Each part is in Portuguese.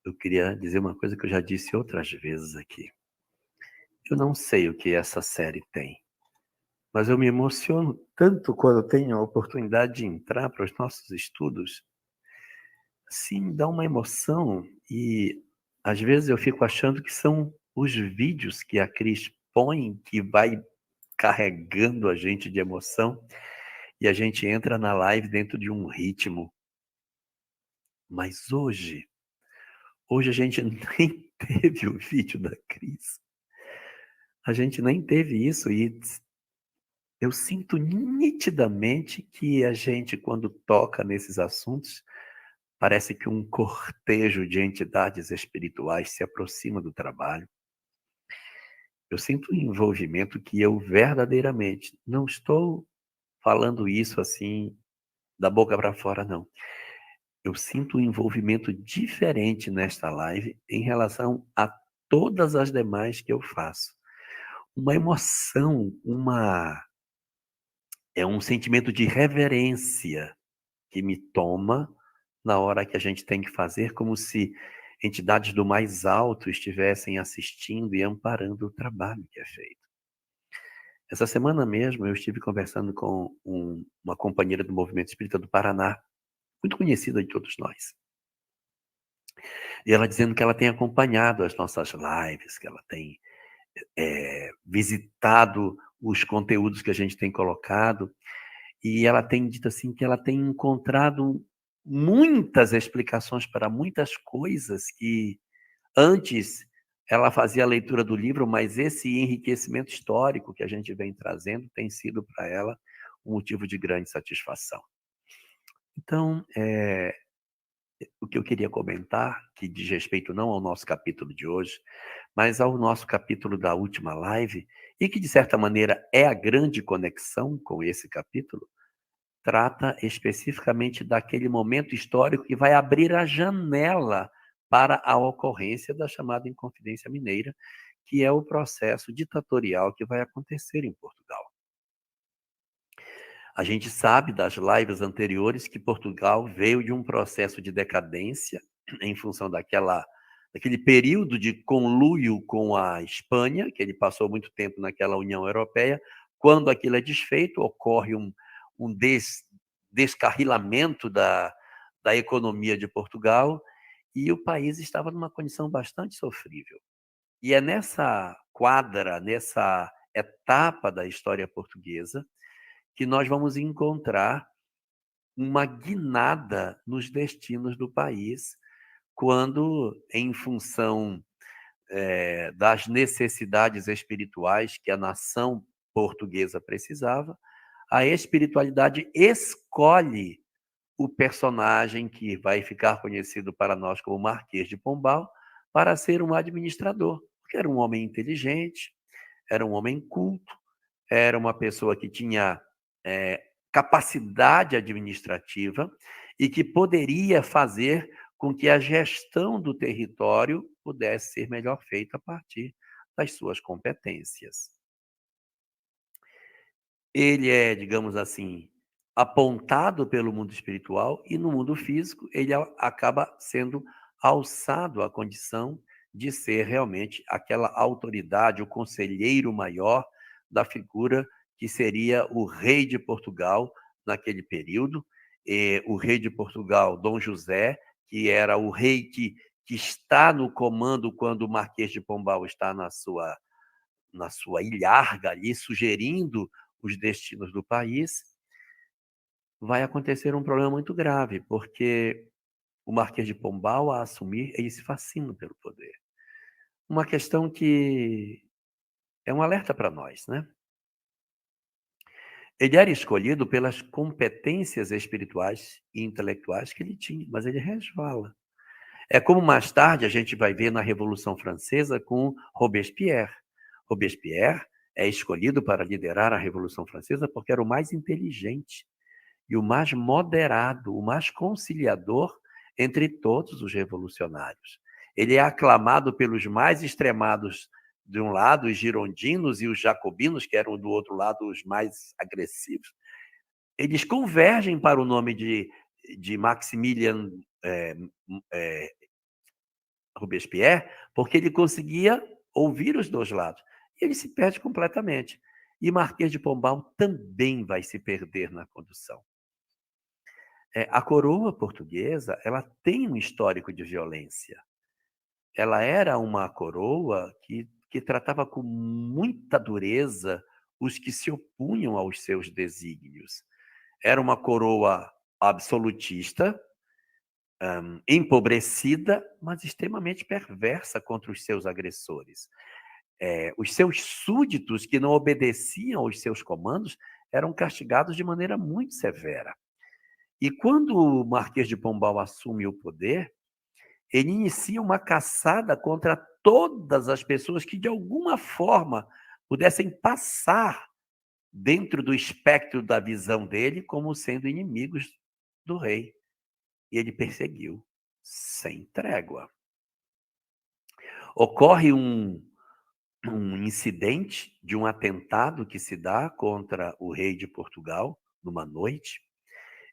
Eu queria dizer uma coisa que eu já disse outras vezes aqui. Eu não sei o que essa série tem, mas eu me emociono tanto quando tenho a oportunidade de entrar para os nossos estudos. Sim, dá uma emoção e às vezes eu fico achando que são os vídeos que a Cris põe que vai carregando a gente de emoção e a gente entra na live dentro de um ritmo. Mas hoje a gente nem teve o vídeo da Cris. A gente nem teve isso e eu sinto nitidamente que a gente, quando toca nesses assuntos, parece que um cortejo de entidades espirituais se aproxima do trabalho. Eu sinto um envolvimento que eu verdadeiramente não estou falando isso assim da boca para fora, não. Eu sinto um envolvimento diferente nesta live em relação a todas as demais que eu faço. Uma emoção, é um sentimento de reverência que me toma na hora que a gente tem que fazer, como se entidades do mais alto estivessem assistindo e amparando o trabalho que é feito. Essa semana mesmo eu estive conversando com uma companheira do Movimento Espírita do Paraná, muito conhecida de todos nós. E ela dizendo que ela tem acompanhado as nossas lives, que ela tem visitado os conteúdos que a gente tem colocado, e ela tem dito assim que ela tem encontrado muitas explicações para muitas coisas que antes ela fazia a leitura do livro, mas esse enriquecimento histórico que a gente vem trazendo tem sido para ela um motivo de grande satisfação. Então, o que eu queria comentar, que diz respeito não ao nosso capítulo de hoje, mas ao nosso capítulo da última live, e que de certa maneira é a grande conexão com esse capítulo, trata especificamente daquele momento histórico que vai abrir a janela para a ocorrência da chamada Inconfidência Mineira, que é o processo ditatorial que vai acontecer em Portugal. A gente sabe das lives anteriores que Portugal veio de um processo de decadência em função daquele período de conluio com a Espanha, que ele passou muito tempo naquela União Europeia. Quando aquilo é desfeito, ocorre um descarrilamento da economia de Portugal e o país estava numa condição bastante sofrível. E é nessa quadra, nessa etapa da história portuguesa, que nós vamos encontrar uma guinada nos destinos do país, quando, em função das necessidades espirituais que a nação portuguesa precisava, a espiritualidade escolhe o personagem que vai ficar conhecido para nós como Marquês de Pombal para ser um administrador, porque era um homem inteligente, era um homem culto, era uma pessoa que tinha capacidade administrativa e que poderia fazer com que a gestão do território pudesse ser melhor feita a partir das suas competências. Ele é, digamos assim, apontado pelo mundo espiritual e no mundo físico ele acaba sendo alçado à condição de ser realmente aquela autoridade, o conselheiro maior da figura que seria o rei de Portugal naquele período. O rei de Portugal, Dom José, que era o rei que está no comando quando o Marquês de Pombal está na sua ilharga ali, sugerindo os destinos do país, vai acontecer um problema muito grave, porque o Marquês de Pombal, a assumir, ele se fascina pelo poder. Uma questão que é um alerta para nós, né? Ele era escolhido pelas competências espirituais e intelectuais que ele tinha, mas ele resvala. É como mais tarde a gente vai ver na Revolução Francesa com Robespierre. Robespierre é escolhido para liderar a Revolução Francesa porque era o mais inteligente e o mais moderado, o mais conciliador entre todos os revolucionários. Ele é aclamado pelos mais extremados de um lado, os girondinos e os jacobinos, que eram do outro lado os mais agressivos. Eles convergem para o nome de Maximilian Robespierre, porque ele conseguia ouvir os dois lados. E ele se perde completamente. E Marquês de Pombal também vai se perder na condução. A coroa portuguesa, ela tem um histórico de violência. Ela era uma coroa que tratava com muita dureza os que se opunham aos seus desígnios. Era uma coroa absolutista, empobrecida, mas extremamente perversa contra os seus agressores. Os seus súditos que não obedeciam aos seus comandos eram castigados de maneira muito severa. E quando o Marquês de Pombal assume o poder, ele inicia uma caçada contra todas as pessoas que, de alguma forma, pudessem passar dentro do espectro da visão dele como sendo inimigos do rei. E ele perseguiu sem trégua. Ocorre um incidente de um atentado que se dá contra o rei de Portugal, numa noite.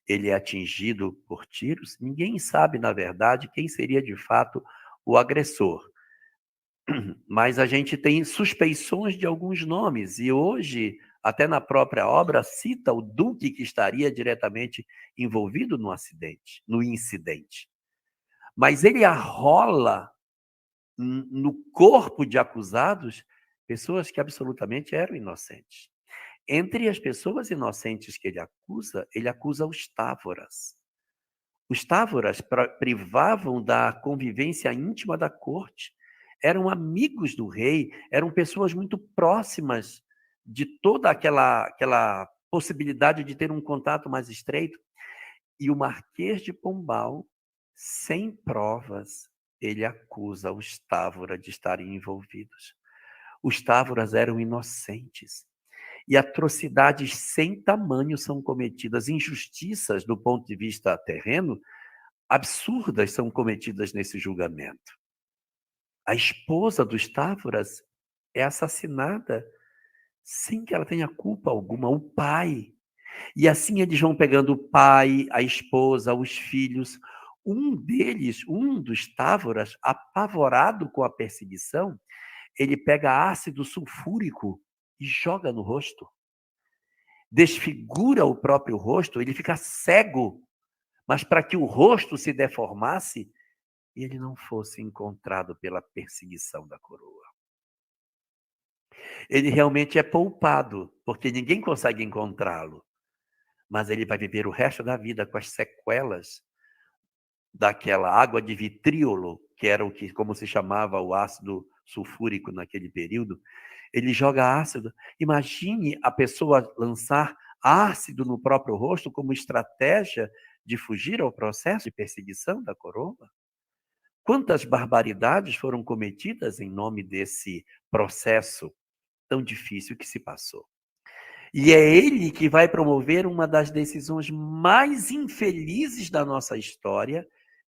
Ele é atingido por tiros. Ninguém sabe, na verdade, quem seria de fato o agressor. Mas a gente tem suspeições de alguns nomes, e hoje, até na própria obra, cita o duque que estaria diretamente envolvido no incidente. Mas ele arrola no corpo de acusados pessoas que absolutamente eram inocentes. Entre as pessoas inocentes que ele acusa os távoras. Os távoras privavam da convivência íntima da corte, eram amigos do rei, eram pessoas muito próximas de toda aquela possibilidade de ter um contato mais estreito. E o Marquês de Pombal, sem provas, ele acusa os Távora de estarem envolvidos. Os Távoras eram inocentes. E atrocidades sem tamanho são cometidas, injustiças do ponto de vista terreno, absurdas são cometidas nesse julgamento. A esposa dos Távoras é assassinada sem que ela tenha culpa alguma, o pai. E assim eles vão pegando o pai, a esposa, os filhos. Um dos Távoras, apavorado com a perseguição, ele pega ácido sulfúrico e joga no rosto. Desfigura o próprio rosto, ele fica cego, mas para que o rosto se deformasse e ele não fosse encontrado pela perseguição da coroa. Ele realmente é poupado, porque ninguém consegue encontrá-lo, mas ele vai viver o resto da vida com as sequelas daquela água de vitríolo, que era o que, como se chamava o ácido sulfúrico naquele período. Ele joga ácido. Imagine a pessoa lançar ácido no próprio rosto como estratégia de fugir ao processo de perseguição da coroa. Quantas barbaridades foram cometidas em nome desse processo tão difícil que se passou. E é ele que vai promover uma das decisões mais infelizes da nossa história,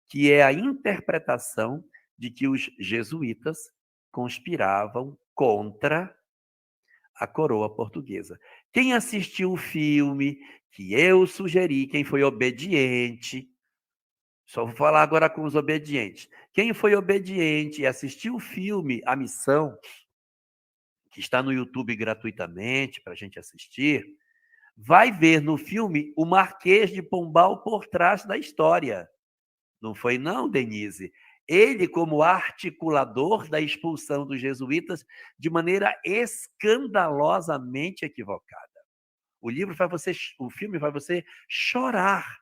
que é a interpretação de que os jesuítas conspiravam contra a coroa portuguesa. Quem assistiu o filme que eu sugeri, quem foi obediente, só vou falar agora com os obedientes. Quem foi obediente e assistiu o filme A Missão, que está no YouTube gratuitamente para a gente assistir, vai ver no filme o Marquês de Pombal por trás da história. Não foi não, Denise? Ele como articulador da expulsão dos jesuítas de maneira escandalosamente equivocada. O filme faz você chorar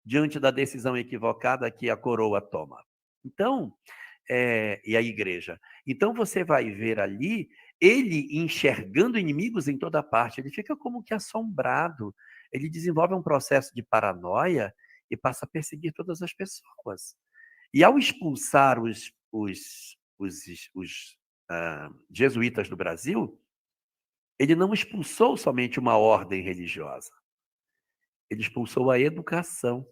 diante da decisão equivocada que a coroa toma. Então, e a igreja. Então você vai ver ali ele enxergando inimigos em toda parte. Ele fica como que assombrado. Ele desenvolve um processo de paranoia e passa a perseguir todas as pessoas. E ao expulsar os jesuítas do Brasil, ele não expulsou somente uma ordem religiosa. Ele expulsou a educação.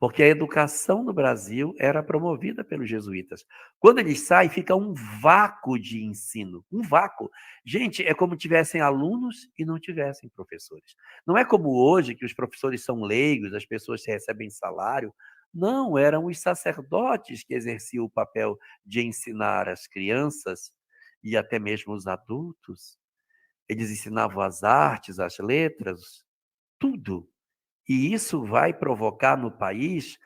Porque a educação no Brasil era promovida pelos jesuítas. Quando eles saem, fica um vácuo de ensino, um vácuo. Gente, é como tivessem alunos e não tivessem professores. Não é como hoje, que os professores são leigos, as pessoas recebem salário. Não, eram os sacerdotes que exerciam o papel de ensinar as crianças e até mesmo os adultos. Eles ensinavam as artes, as letras, tudo. E isso vai provocar no país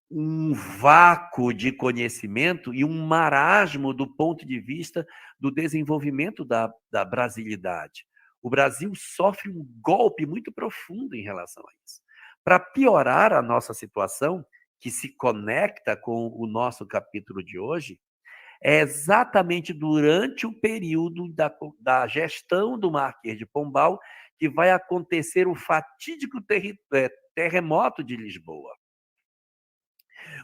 um vácuo de conhecimento e um marasmo do ponto de vista do desenvolvimento da brasilidade. O Brasil sofre um golpe muito profundo em relação a isso. Para piorar a nossa situação, que se conecta com o nosso capítulo de hoje, é exatamente durante o período da gestão do Marquês de Pombal que vai acontecer o fatídico terremoto de Lisboa.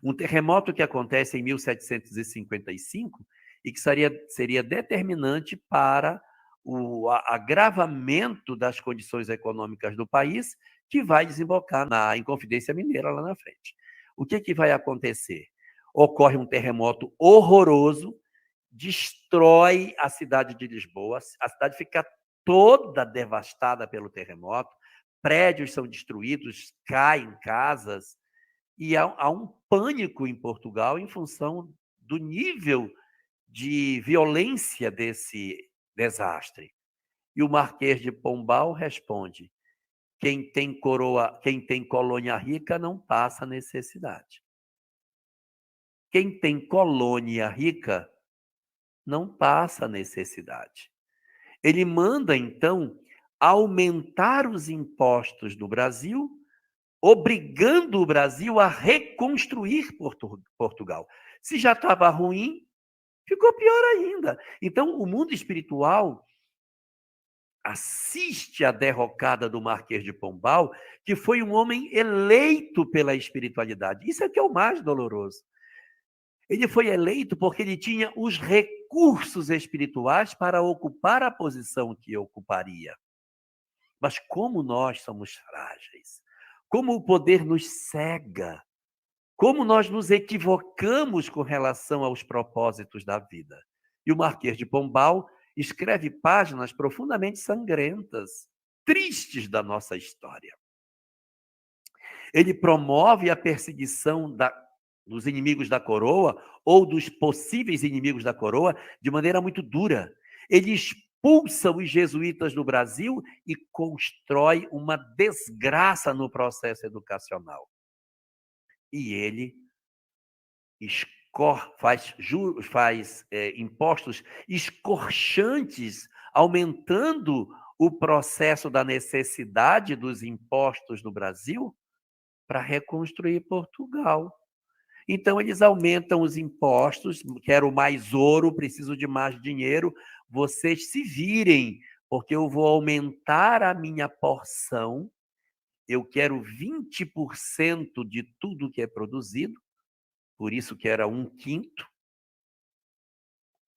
Um terremoto que acontece em 1755 e que seria determinante para o agravamento das condições econômicas do país, que vai desembocar na Inconfidência Mineira lá na frente. O que vai acontecer? Ocorre um terremoto horroroso, destrói a cidade de Lisboa, a cidade fica toda devastada pelo terremoto, prédios são destruídos, caem casas, e há um pânico em Portugal em função do nível de violência desse desastre. E o Marquês de Pombal responde: quem tem colônia rica não passa necessidade. Quem tem colônia rica não passa necessidade. Ele manda, então, aumentar os impostos do Brasil, obrigando o Brasil a reconstruir Portugal. Se já estava ruim, ficou pior ainda. Então, o mundo espiritual assiste à derrocada do Marquês de Pombal, que foi um homem eleito pela espiritualidade. Isso é que é o mais doloroso. Ele foi eleito porque ele tinha os recursos espirituais para ocupar a posição que ocuparia. Mas como nós somos frágeis, como o poder nos cega, como nós nos equivocamos com relação aos propósitos da vida. E o Marquês de Pombal escreve páginas profundamente sangrentas, tristes da nossa história. Ele promove a perseguição dos inimigos da coroa ou dos possíveis inimigos da coroa de maneira muito dura. Ele expulsa os jesuítas do Brasil e constrói uma desgraça no processo educacional. E ele faz impostos escorchantes, aumentando o processo da necessidade dos impostos no Brasil para reconstruir Portugal. Então, eles aumentam os impostos, quero mais ouro, preciso de mais dinheiro, vocês se virem, porque eu vou aumentar a minha porção, eu quero 20% de tudo que é produzido, por isso que era 1/5,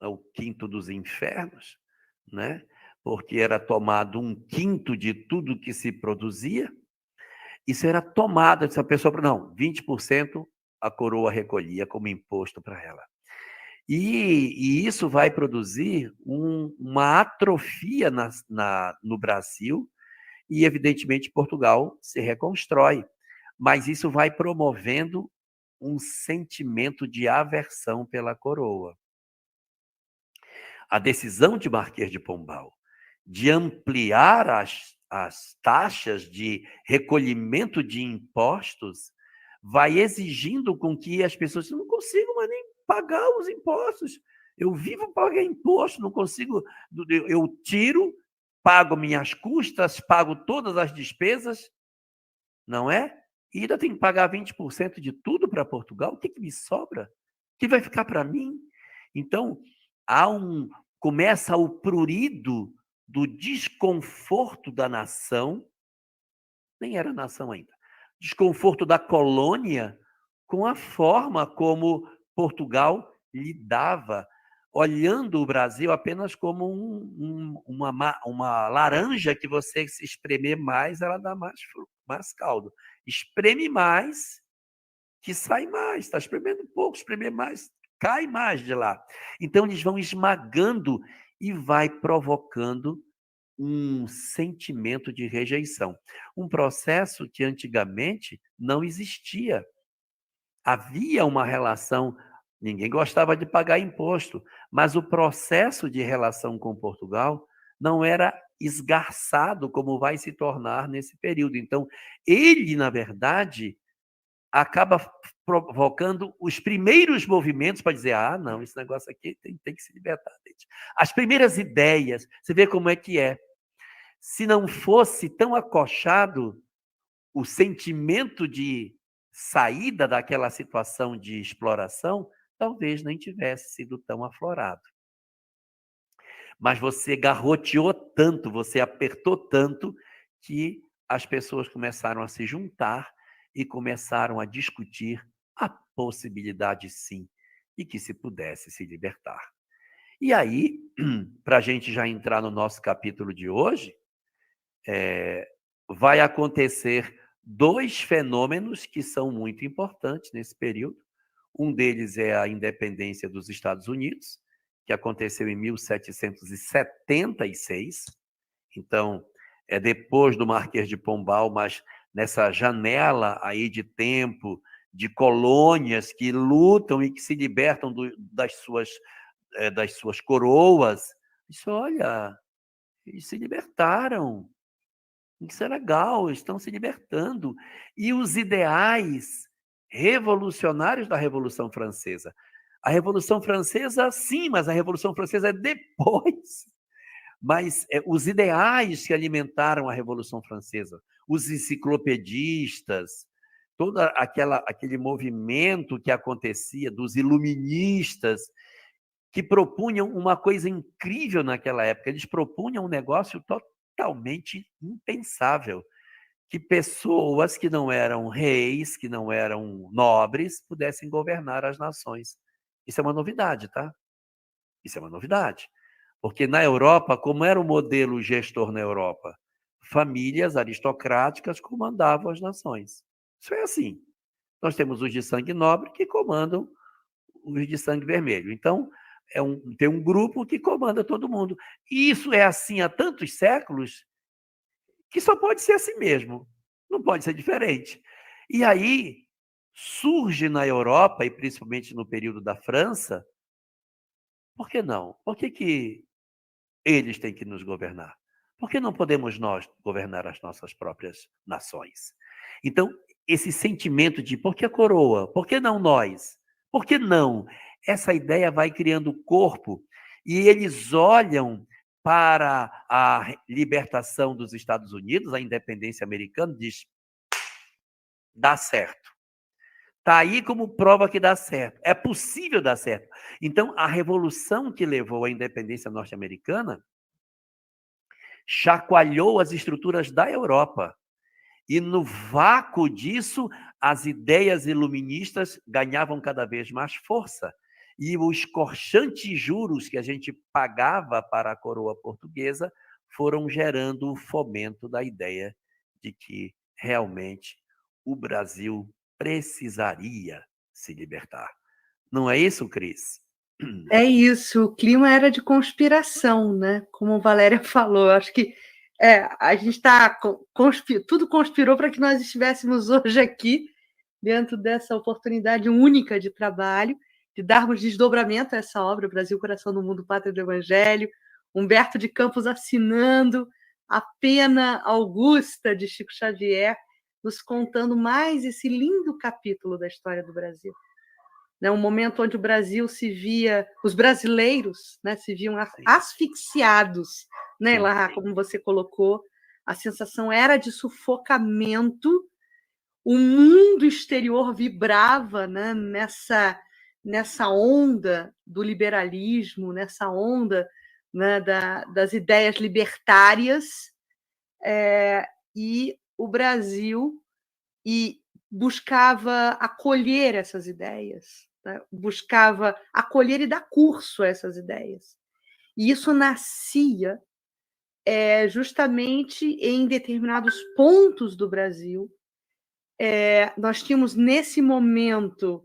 o quinto dos infernos, né? Porque era tomado 1/5 de tudo que se produzia, isso era tomado, essa pessoa, não, 20% a coroa recolhia como imposto para ela. E isso vai produzir uma atrofia no Brasil e, evidentemente, Portugal se reconstrói. Mas isso vai promovendo um sentimento de aversão pela coroa. A decisão de Marquês de Pombal de ampliar as taxas de recolhimento de impostos vai exigindo com que as pessoas não consigam mais nem pagar os impostos. Eu vivo para pagar imposto, não consigo. Eu tiro, pago minhas custas, pago todas as despesas, não é? E ainda tenho que pagar 20% de tudo para Portugal. O que me sobra? O que vai ficar para mim? Então, começa o prurido do desconforto da nação, nem era nação ainda, desconforto da colônia com a forma como Portugal lidava, olhando o Brasil apenas como uma laranja que você, se espremer mais, ela dá mais caldo. Espreme mais, que sai mais. Está espremendo pouco, espremer mais, cai mais de lá. Então, eles vão esmagando e vai provocando um sentimento de rejeição. Um processo que antigamente não existia. havia uma relação, ninguém gostava de pagar imposto, mas o processo de relação com Portugal não era esgarçado como vai se tornar nesse período. Então, ele, na verdade, acaba provocando os primeiros movimentos para dizer, não, esse negócio aqui tem que se libertar. As primeiras ideias, você vê como é que é. Se não fosse tão acochado o sentimento de saída daquela situação de exploração, talvez nem tivesse sido tão aflorado. Mas você garroteou tanto, você apertou tanto, que as pessoas começaram a se juntar e começaram a discutir a possibilidade, sim, de que se pudesse se libertar. E aí, para a gente já entrar no nosso capítulo de hoje, vai acontecer 2 fenômenos que são muito importantes nesse período. Um deles é a independência dos Estados Unidos, que aconteceu em 1776. Então, é depois do Marquês de Pombal, mas nessa janela aí de tempo, de colônias que lutam e que se libertam das suas coroas. Isso, olha, eles se libertaram. Isso é legal, estão se libertando. E os ideais revolucionários da Revolução Francesa. A Revolução Francesa, sim, mas a Revolução Francesa é depois. Mas os ideais que alimentaram a Revolução Francesa, os enciclopedistas, todo aquele movimento que acontecia dos iluministas, que propunham uma coisa incrível naquela época. Eles propunham um negócio totalmente impensável, que pessoas que não eram reis, que não eram nobres, pudessem governar as nações. Isso é uma novidade, tá? Isso é uma novidade. Porque na Europa, como era o modelo gestor na Europa? Famílias aristocráticas comandavam as nações. Isso é assim. Nós temos os de sangue nobre que comandam os de sangue vermelho. Então, tem um grupo que comanda todo mundo. E isso é assim há tantos séculos que só pode ser assim mesmo. Não pode ser diferente. E aí surge na Europa, e principalmente no período da França, por que não? Por que eles têm que nos governar? Por que não podemos nós governar as nossas próprias nações? Então, esse sentimento de por que a coroa? Por que não nós? Por que não? Essa ideia vai criando corpo e eles olham para a libertação dos Estados Unidos, a independência americana, e diz, dá certo. Está aí como prova que dá certo. É possível dar certo. Então, a revolução que levou à independência norte-americana chacoalhou as estruturas da Europa. E no vácuo disso, as ideias iluministas ganhavam cada vez mais força. E os corchantes juros que a gente pagava para a coroa portuguesa foram gerando o fomento da ideia de que realmente o Brasil precisaria se libertar. Não é isso, Cris? É isso, o clima era de conspiração, né? Como a Valéria falou, acho que a gente está. Tudo conspirou para que nós estivéssemos hoje aqui, dentro dessa oportunidade única de trabalho, de darmos desdobramento a essa obra, Brasil, Coração do Mundo, Pátria do Evangelho, Humberto de Campos assinando a pena augusta de Chico Xavier, nos contando mais esse lindo capítulo da história do Brasil. Um momento onde o Brasil se via, os brasileiros, né, se viam asfixiados, né, lá, como você colocou, a sensação era de sufocamento, o mundo exterior vibrava, né, nessa onda do liberalismo, nessa onda, né, das ideias libertárias, e o Brasil buscava acolher essas ideias, né? Buscava acolher e dar curso a essas ideias. E isso nascia justamente em determinados pontos do Brasil. Nós tínhamos, nesse momento,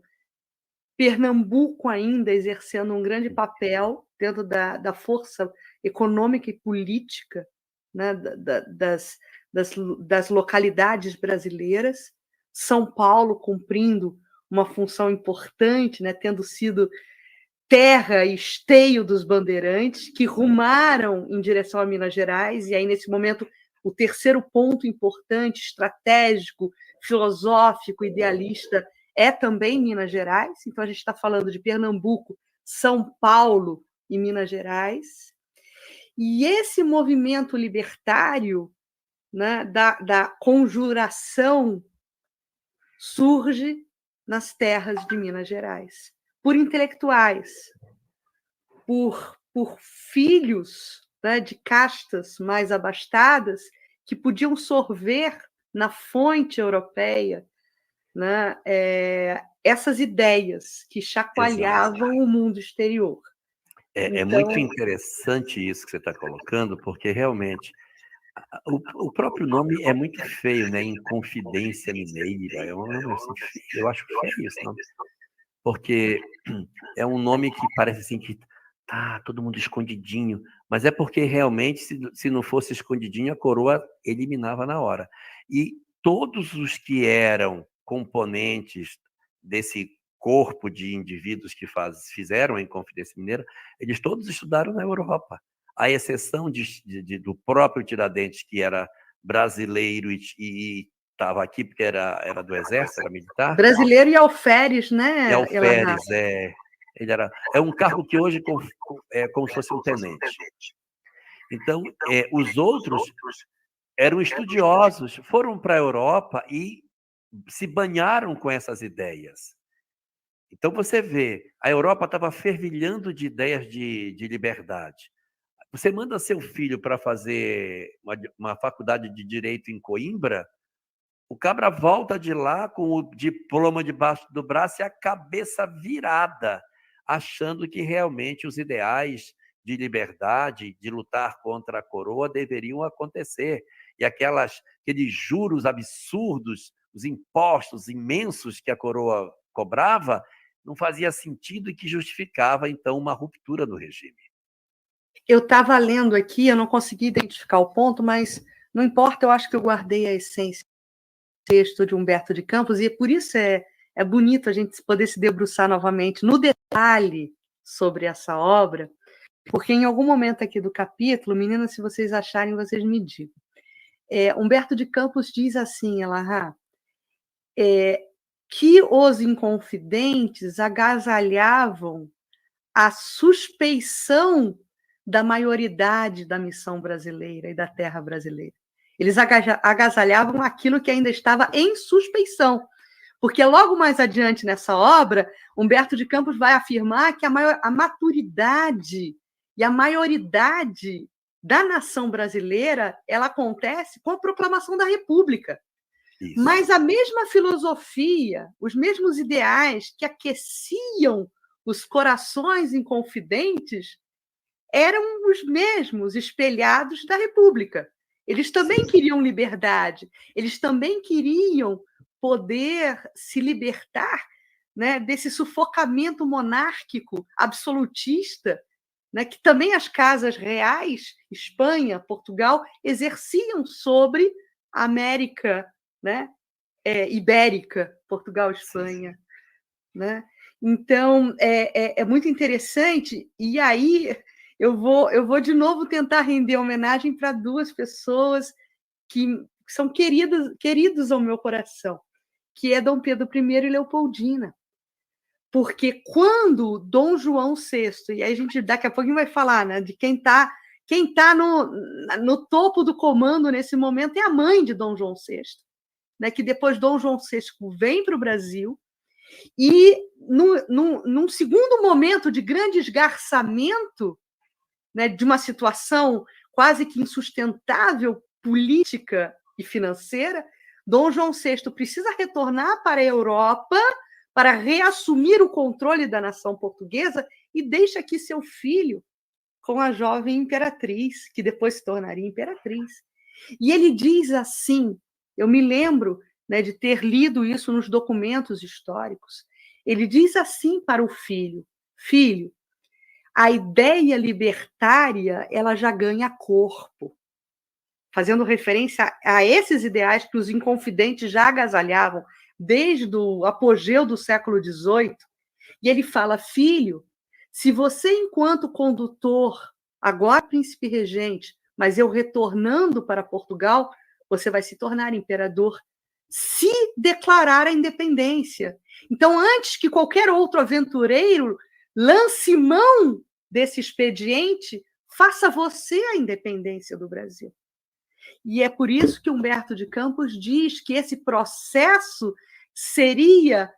Pernambuco ainda exercendo um grande papel dentro da força econômica e política, né, das localidades brasileiras, São Paulo cumprindo uma função importante, né, tendo sido terra e esteio dos bandeirantes, que rumaram em direção a Minas Gerais, e aí, nesse momento, o terceiro ponto importante, estratégico, filosófico, idealista, é também Minas Gerais. Então, a gente está falando de Pernambuco, São Paulo e Minas Gerais. E esse movimento libertário, né, da conjuração surge nas terras de Minas Gerais, por intelectuais, por filhos, né, de castas mais abastadas que podiam sorver na fonte europeia, né, essas ideias que chacoalhavam o mundo exterior. É muito interessante isso que você está colocando, porque realmente o próprio nome é muito feio, né? Inconfidência Mineira. É um nome assim, feio. Eu acho feio esse nome. Porque é um nome que parece assim que tá todo mundo escondidinho. Mas é porque realmente, se não fosse escondidinho, a coroa eliminava na hora. E todos os que eram componentes desse corpo de indivíduos que fizeram a Inconfidência Mineira, eles todos estudaram na Europa. À exceção do próprio Tiradentes, que era brasileiro e estava aqui porque era do Exército, era militar. Brasileiro e alferes, né? E alferes, ele é um cargo que hoje é como se fosse um tenente. Então, os outros eram estudiosos, foram para a Europa e se banharam com essas ideias. Então, você vê, a Europa estava fervilhando de ideias de liberdade. Você manda seu filho para fazer uma faculdade de Direito em Coimbra, o cabra volta de lá com o diploma debaixo do braço e a cabeça virada, achando que realmente os ideais de liberdade, de lutar contra a coroa, deveriam acontecer. E aqueles juros absurdos, os impostos imensos que a coroa cobrava, não fazia sentido e que justificava, então, uma ruptura do regime. Eu estava lendo aqui, eu não consegui identificar o ponto, mas não importa, eu acho que eu guardei a essência do texto de Humberto de Campos, e por isso é bonito a gente poder se debruçar novamente no detalhe sobre essa obra, porque em algum momento aqui do capítulo, meninas, se vocês acharem, vocês me digam. Humberto de Campos diz assim, Elahá, que os inconfidentes agasalhavam a suspeição da maioridade da missão brasileira e da terra brasileira. Eles agasalhavam aquilo que ainda estava em suspeição, porque logo mais adiante nessa obra, Humberto de Campos vai afirmar que a maturidade e a maioridade da nação brasileira, ela acontece com a proclamação da República. Isso. Mas a mesma filosofia, os mesmos ideais que aqueciam os corações inconfidentes eram os mesmos espelhados da República. Eles também queriam liberdade, eles também queriam poder se libertar, né, desse sufocamento monárquico absolutista, né, que também as casas reais, Espanha, Portugal, exerciam sobre a América, né, ibérica, Portugal, Espanha. Né? Então, é muito interessante, e aí eu vou de novo tentar render homenagem para duas pessoas que são queridos ao meu coração, que é Dom Pedro I e Leopoldina. Porque quando Dom João VI, e aí a gente daqui a pouquinho vai falar, né, de quem tá no topo do comando nesse momento é a mãe de Dom João VI, né, que depois Dom João VI vem para o Brasil, e num segundo momento de grande esgarçamento, né, de uma situação quase que insustentável política e financeira, Dom João VI precisa retornar para a Europa para reassumir o controle da nação portuguesa e deixa aqui seu filho com a jovem imperatriz, que depois se tornaria imperatriz. E ele diz assim, eu me lembro, né, de ter lido isso nos documentos históricos, ele diz assim para o filho, filho, a ideia libertária ela já ganha corpo, fazendo referência a esses ideais que os inconfidentes já agasalhavam, desde o apogeu do século XVIII, e ele fala: filho, se você, enquanto condutor, agora príncipe regente, mas eu retornando para Portugal, você vai se tornar imperador se declarar a independência. Então, antes que qualquer outro aventureiro lance mão desse expediente, faça você a independência do Brasil. E é por isso que Humberto de Campos diz que esse processo seria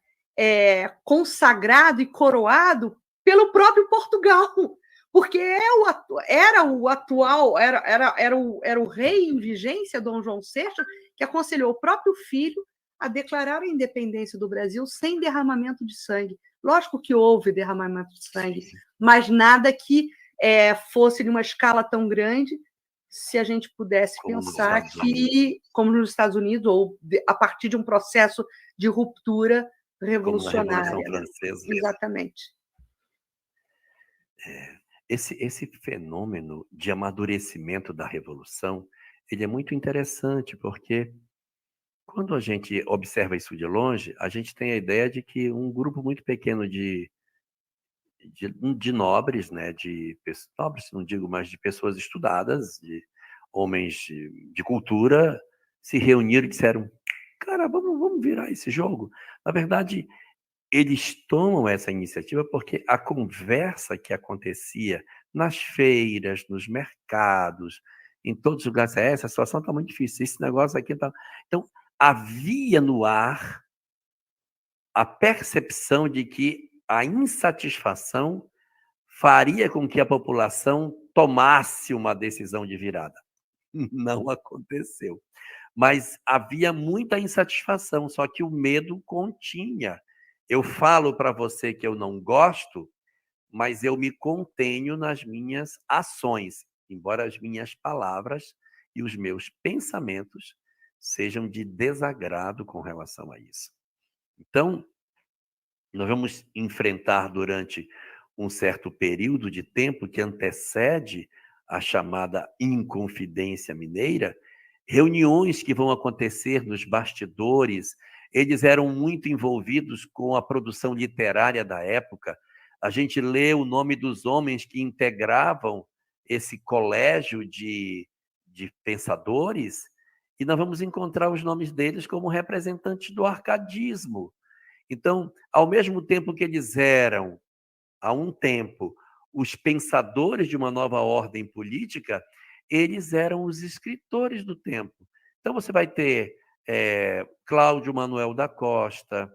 consagrado e coroado pelo próprio Portugal, porque era o rei em vigência, Dom João VI, que aconselhou o próprio filho a declarar a independência do Brasil sem derramamento de sangue. Lógico que houve derramamento de sangue, mas nada que fosse de uma escala tão grande, se a gente pudesse pensar que, como nos Estados Unidos, ou a partir de um processo de ruptura revolucionária. Como na Revolução Francesa. Exatamente. Esse fenômeno de amadurecimento da Revolução, ele é muito interessante, porque quando a gente observa isso de longe, a gente tem a ideia de que um grupo muito pequeno de nobres, né, nobres, não digo mais, de pessoas estudadas, de homens de cultura, se reuniram e disseram: cara, vamos virar esse jogo. Na verdade, eles tomam essa iniciativa porque a conversa que acontecia nas feiras, nos mercados, em todos os lugares, essa situação está muito difícil, esse negócio aqui está... Então, havia no ar a percepção de que a insatisfação faria com que a população tomasse uma decisão de virada. Não aconteceu. Mas havia muita insatisfação, só que o medo continha. Eu falo para você que eu não gosto, mas eu me contenho nas minhas ações, embora as minhas palavras e os meus pensamentos sejam de desagrado com relação a isso. Então, nós vamos enfrentar durante um certo período de tempo que antecede a chamada Inconfidência Mineira, reuniões que vão acontecer nos bastidores. Eles eram muito envolvidos com a produção literária da época. A gente lê o nome dos homens que integravam esse colégio de pensadores, e nós vamos encontrar os nomes deles como representantes do arcadismo. Então, ao mesmo tempo que eles eram, há um tempo, os pensadores de uma nova ordem política, eles eram os escritores do tempo. Então, você vai ter Cláudio Manuel da Costa,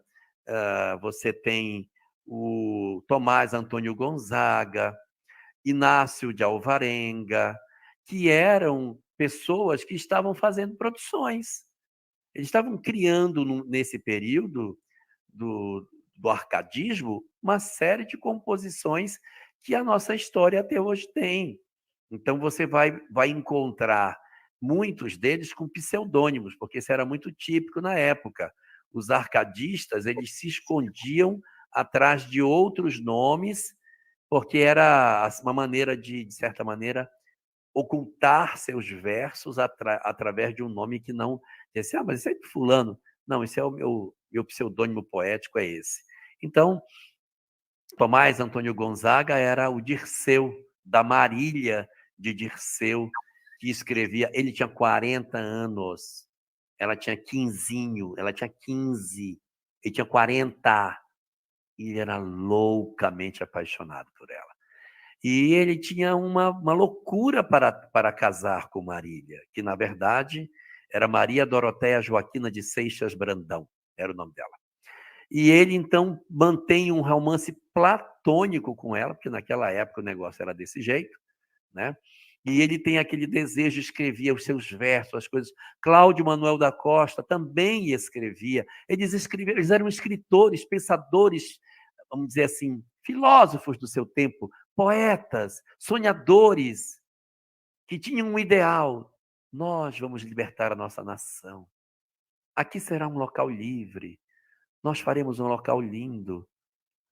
você tem o Tomás Antônio Gonzaga, Inácio de Alvarenga, que eram pessoas que estavam fazendo produções. Eles estavam criando, nesse período do arcadismo, uma série de composições que a nossa história até hoje tem. Então, você vai encontrar muitos deles com pseudônimos, porque isso era muito típico na época. Os arcadistas, eles se escondiam atrás de outros nomes, porque era uma maneira de certa maneira, ocultar seus versos através de um nome que não... Disse, mas isso é de fulano. Não, esse é o meu pseudônimo poético, é esse. Então, Tomás Antônio Gonzaga era o Dirceu, da Marília de Dirceu, que escrevia... Ele tinha 40 anos, ela tinha 15, ela tinha 15, ele tinha 40, e ele era loucamente apaixonado por ela. E ele tinha uma loucura para casar com Marília, que, na verdade, era Maria Doroteia Joaquina de Seixas Brandão, era o nome dela. E ele, então, mantém um romance platônico com ela, porque naquela época o negócio era desse jeito, né? E ele tem aquele desejo, escrevia os seus versos, as coisas. Cláudio Manuel da Costa também escrevia. Eles eram escritores, pensadores, vamos dizer assim, filósofos do seu tempo, poetas, sonhadores, que tinham um ideal. Nós vamos libertar a nossa nação. Aqui será um local livre. Nós faremos um local lindo.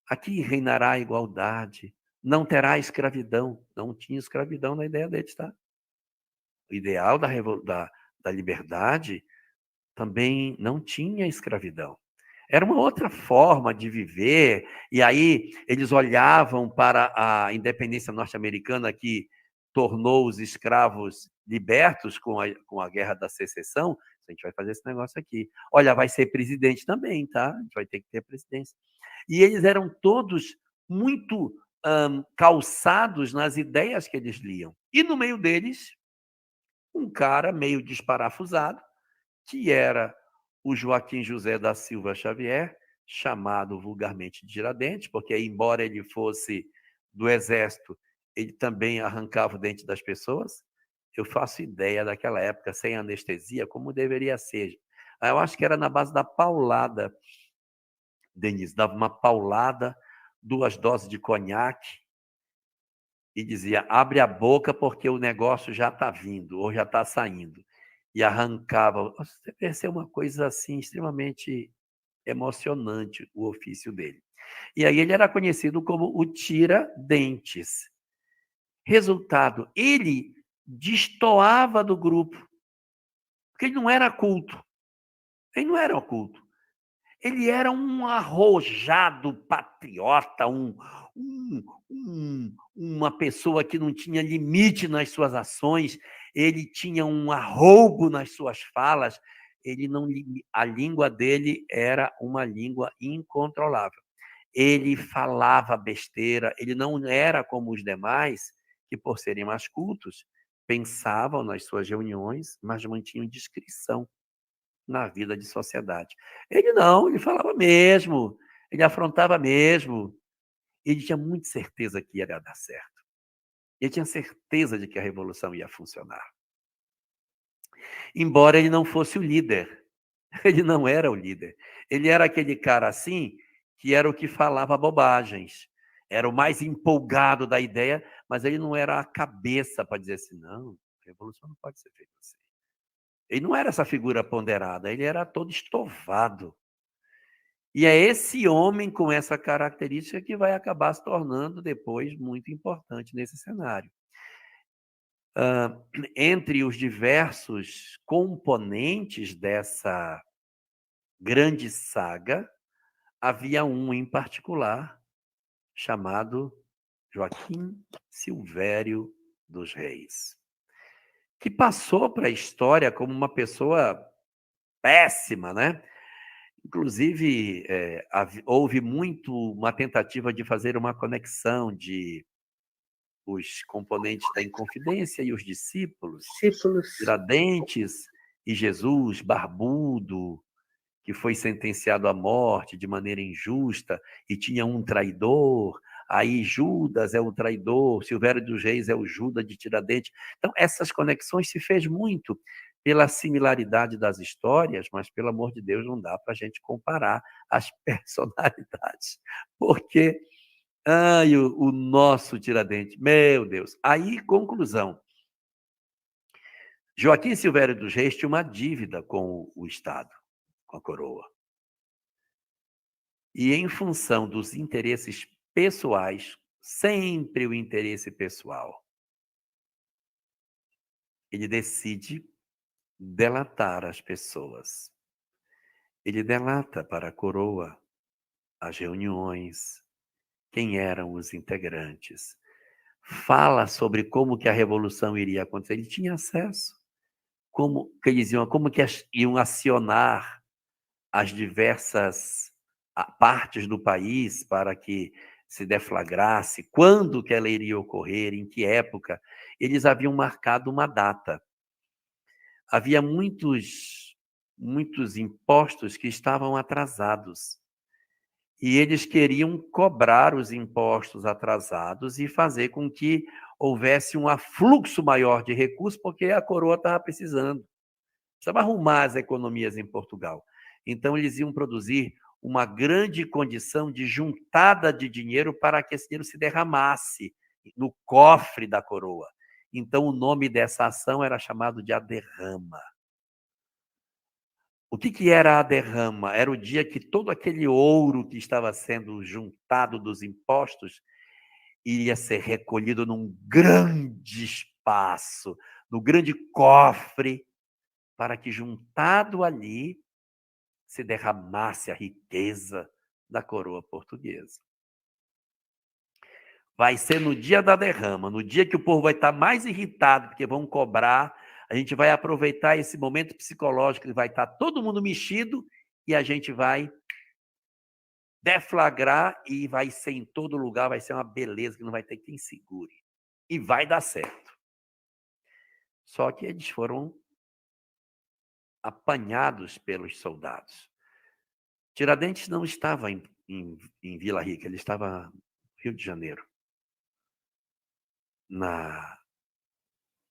Aqui reinará a igualdade. Não terá escravidão. Não tinha escravidão na ideia deles, tá? O ideal da liberdade também não tinha escravidão. Era uma outra forma de viver, e aí eles olhavam para a independência norte-americana que tornou os escravos libertos com a Guerra da Secessão. A gente vai fazer esse negócio aqui. Olha, vai ser presidente também, tá? A gente vai ter que ter presidência. E eles eram todos muito calçados nas ideias que eles liam. E no meio deles, um cara meio desparafusado, que era o Joaquim José da Silva Xavier, chamado vulgarmente de Tiradentes, porque, embora ele fosse do Exército, ele também arrancava o dente das pessoas. Eu faço ideia daquela época, sem anestesia, como deveria ser. Eu acho que era na base da paulada, Denise, dava uma paulada, 2 doses de conhaque, e dizia, abre a boca porque o negócio já está vindo, ou já está saindo. E arrancava. Deve ser uma coisa assim, extremamente emocionante, o ofício dele. E aí ele era conhecido como o Tira-Dentes. Resultado, ele destoava do grupo, porque ele não era culto. Ele não era oculto. Ele era um arrojado patriota, uma pessoa que não tinha limite nas suas ações, ele tinha um arroubo nas suas falas, a língua dele era uma língua incontrolável. Ele falava besteira, ele não era como os demais, que por serem mais cultos, pensavam nas suas reuniões, mas mantinham discrição na vida de sociedade. Ele não, ele falava mesmo, ele afrontava mesmo. Ele tinha muita certeza que ia dar certo. Ele tinha certeza de que a revolução ia funcionar. Embora ele não fosse o líder. Ele não era o líder. Ele era aquele cara assim, que era o que falava bobagens. Era o mais empolgado da ideia, mas ele não era a cabeça para dizer assim, não, a revolução não pode ser feita assim. Ele não era essa figura ponderada, ele era todo estovado. E é esse homem com essa característica que vai acabar se tornando depois muito importante nesse cenário. Entre os diversos componentes dessa grande saga, havia um em particular, chamado Joaquim Silvério dos Reis, que passou para a história como uma pessoa péssima, né? Inclusive, houve muito uma tentativa de fazer uma conexão de os componentes da Inconfidência e os discípulos, Tiradentes e Jesus, barbudo, que foi sentenciado à morte de maneira injusta, e tinha um traidor, aí Judas é o traidor, Silvério dos Reis é o Judas de Tiradentes. Então, essas conexões se fez muito pela similaridade das histórias, mas, pelo amor de Deus, não dá para a gente comparar as personalidades, porque o nosso Tiradentes, meu Deus. Aí, conclusão. Joaquim Silvério dos Reis tinha uma dívida com o Estado, com a coroa. E, em função dos interesses pessoais, sempre o interesse pessoal, ele decide delatar as pessoas. Ele delata para a coroa as reuniões, quem eram os integrantes. Fala sobre como que a revolução iria acontecer. Ele tinha acesso. Como que iam acionar as diversas partes do país para que se deflagrasse, quando que ela iria ocorrer, em que época. Eles haviam marcado uma data. Havia muitos impostos que estavam atrasados. E eles queriam cobrar os impostos atrasados e fazer com que houvesse um afluxo maior de recursos, porque a coroa estava precisando. Precisava arrumar as economias em Portugal. Então, eles iam produzir uma grande condição de juntada de dinheiro para que esse dinheiro se derramasse no cofre da coroa. Então, o nome dessa ação era chamado de a derrama. O que era a derrama? Era o dia que todo aquele ouro que estava sendo juntado dos impostos iria ser recolhido num grande espaço, no grande cofre, para que, juntado ali, se derramasse a riqueza da coroa portuguesa. Vai ser no dia da derrama, no dia que o povo vai estar mais irritado, porque vão cobrar, a gente vai aproveitar esse momento psicológico, que vai estar todo mundo mexido, e a gente vai deflagrar e vai ser em todo lugar, vai ser uma beleza que não vai ter quem segure. E vai dar certo. Só que eles foram apanhados pelos soldados. Tiradentes não estava em Vila Rica, ele estava no Rio de Janeiro, na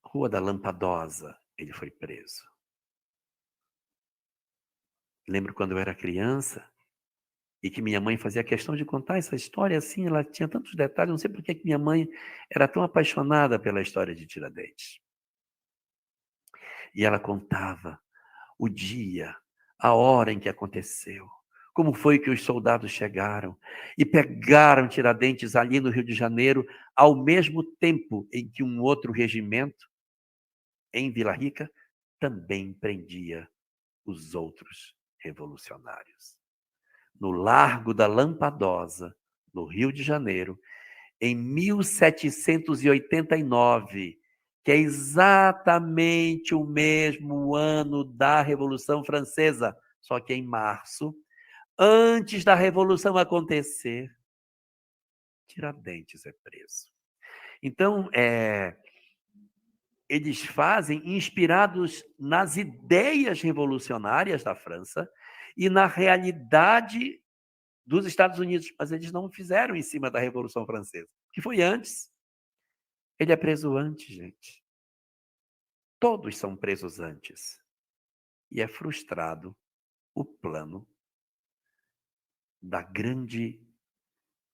Rua da Lampadosa, ele foi preso. Lembro quando eu era criança e que minha mãe fazia questão de contar essa história assim, ela tinha tantos detalhes, não sei por que minha mãe era tão apaixonada pela história de Tiradentes. E ela contava o dia, a hora em que aconteceu, como foi que os soldados chegaram e pegaram Tiradentes ali no Rio de Janeiro, ao mesmo tempo em que um outro regimento, em Vila Rica, também prendia os outros revolucionários. No Largo da Lampadosa, no Rio de Janeiro, em 1789, que é exatamente o mesmo ano da Revolução Francesa, só que em março, antes da Revolução acontecer, Tiradentes é preso. Então, eles fazem inspirados nas ideias revolucionárias da França e na realidade dos Estados Unidos, mas eles não fizeram em cima da Revolução Francesa, que foi antes. Ele é preso antes, gente. Todos são presos antes. E é frustrado o plano da grande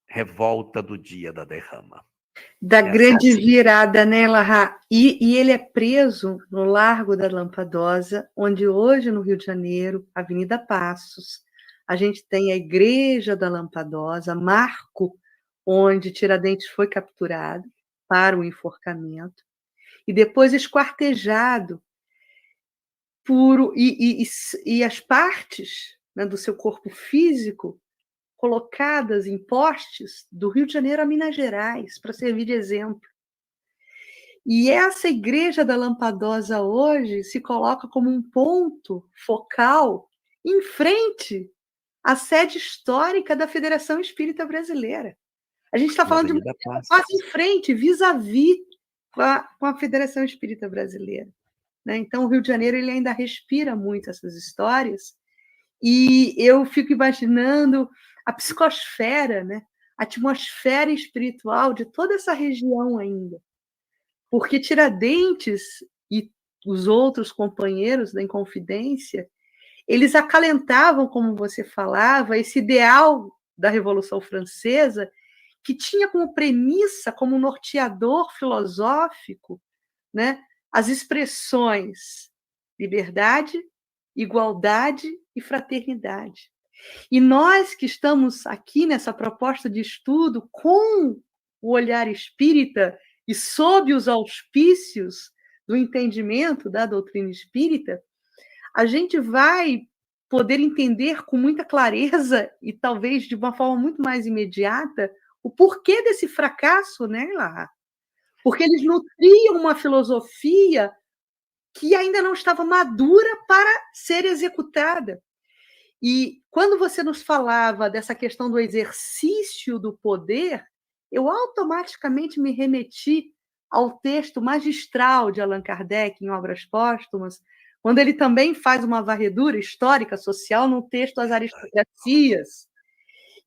revolta do dia da derrama. Da grande virada, né, Larra? E ele é preso no Largo da Lampadosa, onde hoje, no Rio de Janeiro, Avenida Passos, a gente tem a Igreja da Lampadosa, marco onde Tiradentes foi capturado para o enforcamento, e depois esquartejado e as partes, né, do seu corpo físico colocadas em postes do Rio de Janeiro a Minas Gerais, para servir de exemplo. E essa Igreja da Lampadosa hoje se coloca como um ponto focal em frente à sede histórica da Federação Espírita Brasileira. A gente está falando de uma quase em frente, vis-à-vis com a Federação Espírita Brasileira. Né? Então, o Rio de Janeiro ele ainda respira muito essas histórias, e eu fico imaginando a psicosfera, né? A atmosfera espiritual de toda essa região ainda. Porque Tiradentes e os outros companheiros da Inconfidência, eles acalentavam, como você falava, esse ideal da Revolução Francesa, que tinha como premissa, como norteador filosófico, né, as expressões liberdade, igualdade e fraternidade. E nós que estamos aqui nessa proposta de estudo com o olhar espírita e sob os auspícios do entendimento da doutrina espírita, a gente vai poder entender com muita clareza e talvez de uma forma muito mais imediata o porquê desse fracasso, né, Larra? Porque eles nutriam uma filosofia que ainda não estava madura para ser executada. E quando você nos falava dessa questão do exercício do poder, eu automaticamente me remeti ao texto magistral de Allan Kardec, em Obras Póstumas, quando ele também faz uma varredura histórica, social, no texto As Aristocracias.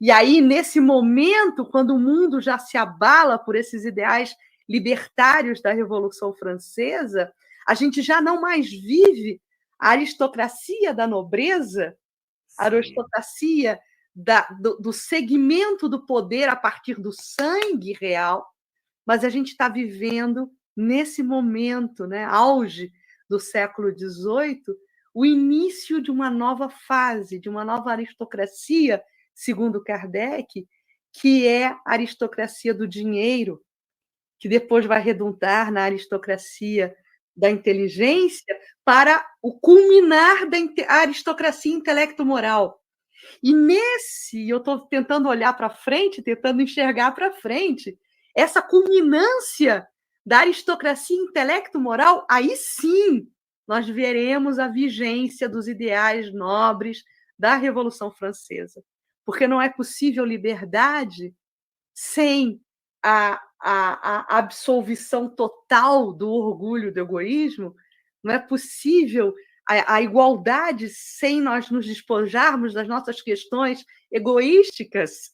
E aí, nesse momento, quando o mundo já se abala por esses ideais libertários da Revolução Francesa, a gente já não mais vive a aristocracia da nobreza, a aristocracia do segmento do poder a partir do sangue real, mas a gente está vivendo, nesse momento, né, auge do século XVIII, o início de uma nova fase, de uma nova aristocracia, segundo Kardec, que é a aristocracia do dinheiro, que depois vai redundar na aristocracia da inteligência para o culminar da aristocracia intelecto-moral. E eu estou tentando olhar para frente, tentando enxergar para frente, essa culminância da aristocracia intelecto-moral, aí sim nós veremos a vigência dos ideais nobres da Revolução Francesa. Porque não é possível liberdade sem a absolvição total do orgulho, do egoísmo, não é possível a igualdade sem nós nos despojarmos das nossas questões egoísticas,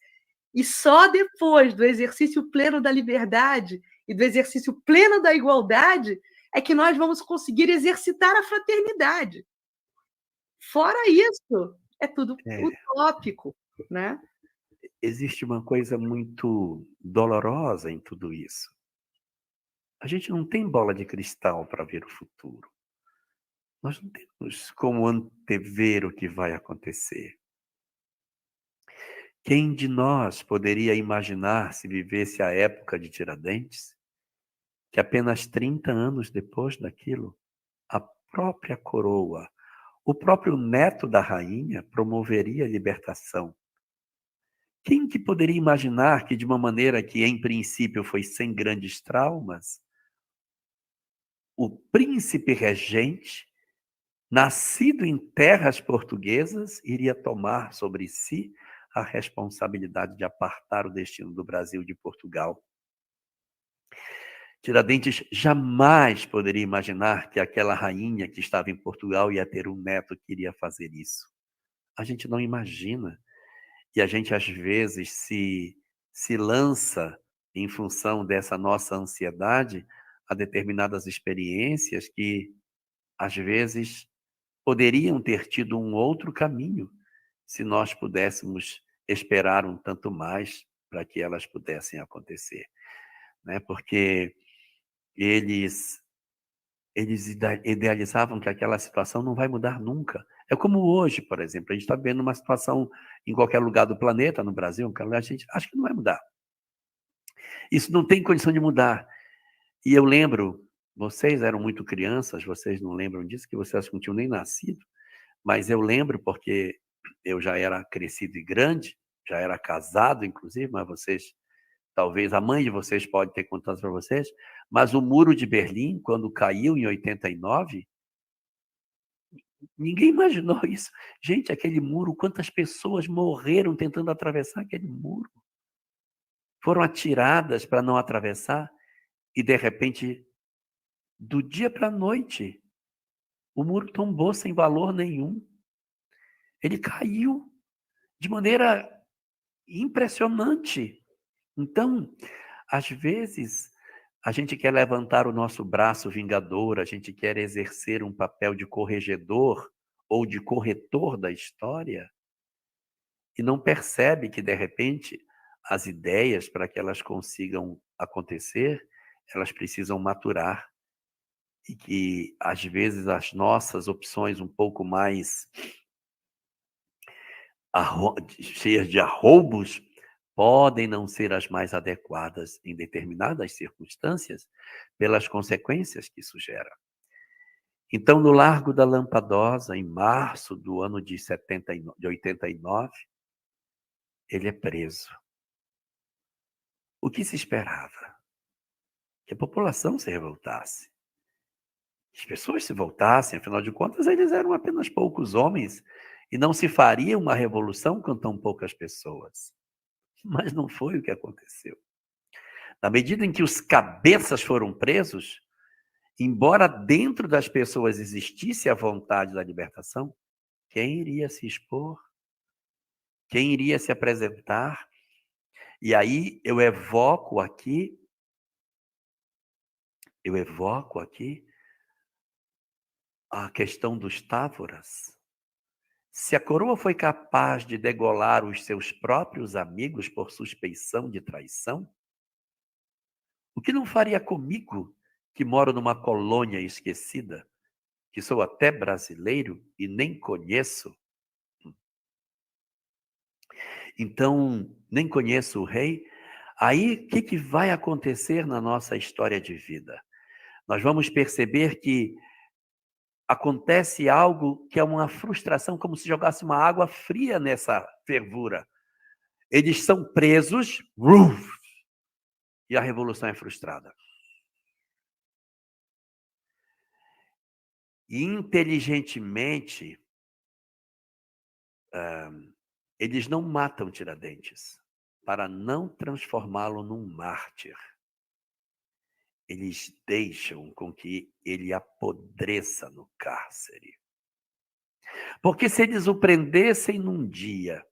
e só depois do exercício pleno da liberdade e do exercício pleno da igualdade é que nós vamos conseguir exercitar a fraternidade. Fora isso, é tudo utópico, né? Existe uma coisa muito dolorosa em tudo isso. A gente não tem bola de cristal para ver o futuro. Nós não temos como antever o que vai acontecer. Quem de nós poderia imaginar, se vivesse a época de Tiradentes, que apenas 30 anos depois daquilo, a própria coroa, o próprio neto da rainha promoveria a libertação? Quem que poderia imaginar que, de uma maneira que em princípio foi sem grandes traumas, o príncipe regente, nascido em terras portuguesas, iria tomar sobre si a responsabilidade de apartar o destino do Brasil de Portugal? Tiradentes jamais poderia imaginar que aquela rainha que estava em Portugal ia ter um neto que iria fazer isso. A gente não imagina. E a gente, às vezes, se lança em função dessa nossa ansiedade a determinadas experiências que, às vezes, poderiam ter tido um outro caminho se nós pudéssemos esperar um tanto mais para que elas pudessem acontecer, né? Porque eles idealizavam que aquela situação não vai mudar nunca. É como hoje, por exemplo, a gente está vendo uma situação em qualquer lugar do planeta, no Brasil, em qualquer lugar, a gente acha que não vai mudar. Isso não tem condição de mudar. E eu lembro, vocês eram muito crianças, vocês não lembram disso, que vocês não tinham nem nascido, mas eu lembro porque eu já era crescido e grande, já era casado, inclusive, mas vocês, talvez a mãe de vocês pode ter contado para vocês, mas o Muro de Berlim, quando caiu em 89, ninguém imaginou isso. Gente, aquele muro, quantas pessoas morreram tentando atravessar aquele muro? Foram atiradas para não atravessar e, de repente, do dia para a noite, o muro tombou sem valor nenhum. Ele caiu de maneira impressionante. Então, às vezes, a gente quer levantar o nosso braço vingador, a gente quer exercer um papel de corregedor ou de corretor da história e não percebe que, de repente, as ideias, para que elas consigam acontecer, elas precisam maturar e que, às vezes, as nossas opções um pouco mais cheias de arroubos podem não ser as mais adequadas em determinadas circunstâncias pelas consequências que isso gera. Então, no Largo da Lampadosa, em março do ano de 89, ele é preso. O que se esperava? Que a população se revoltasse. Que as pessoas se voltassem, afinal de contas, eles eram apenas poucos homens e não se faria uma revolução com tão poucas pessoas. Mas não foi o que aconteceu. Na medida em que os cabeças foram presos, embora dentro das pessoas existisse a vontade da libertação, quem iria se expor? Quem iria se apresentar? E aí eu evoco aqui a questão dos távoras. Se a coroa foi capaz de degolar os seus próprios amigos por suspeição de traição, o que não faria comigo, que moro numa colônia esquecida, que sou até brasileiro e nem conheço? Então, nem conheço o rei. Aí, o que vai acontecer na nossa história de vida? nós vamos perceber que acontece algo que é uma frustração, como se jogasse uma água fria nessa fervura. Eles são presos, e a revolução é frustrada. E, inteligentemente, eles não matam Tiradentes para não transformá-lo num mártir. Eles deixam com que ele apodreça no cárcere. Porque se eles o prendessem num dia,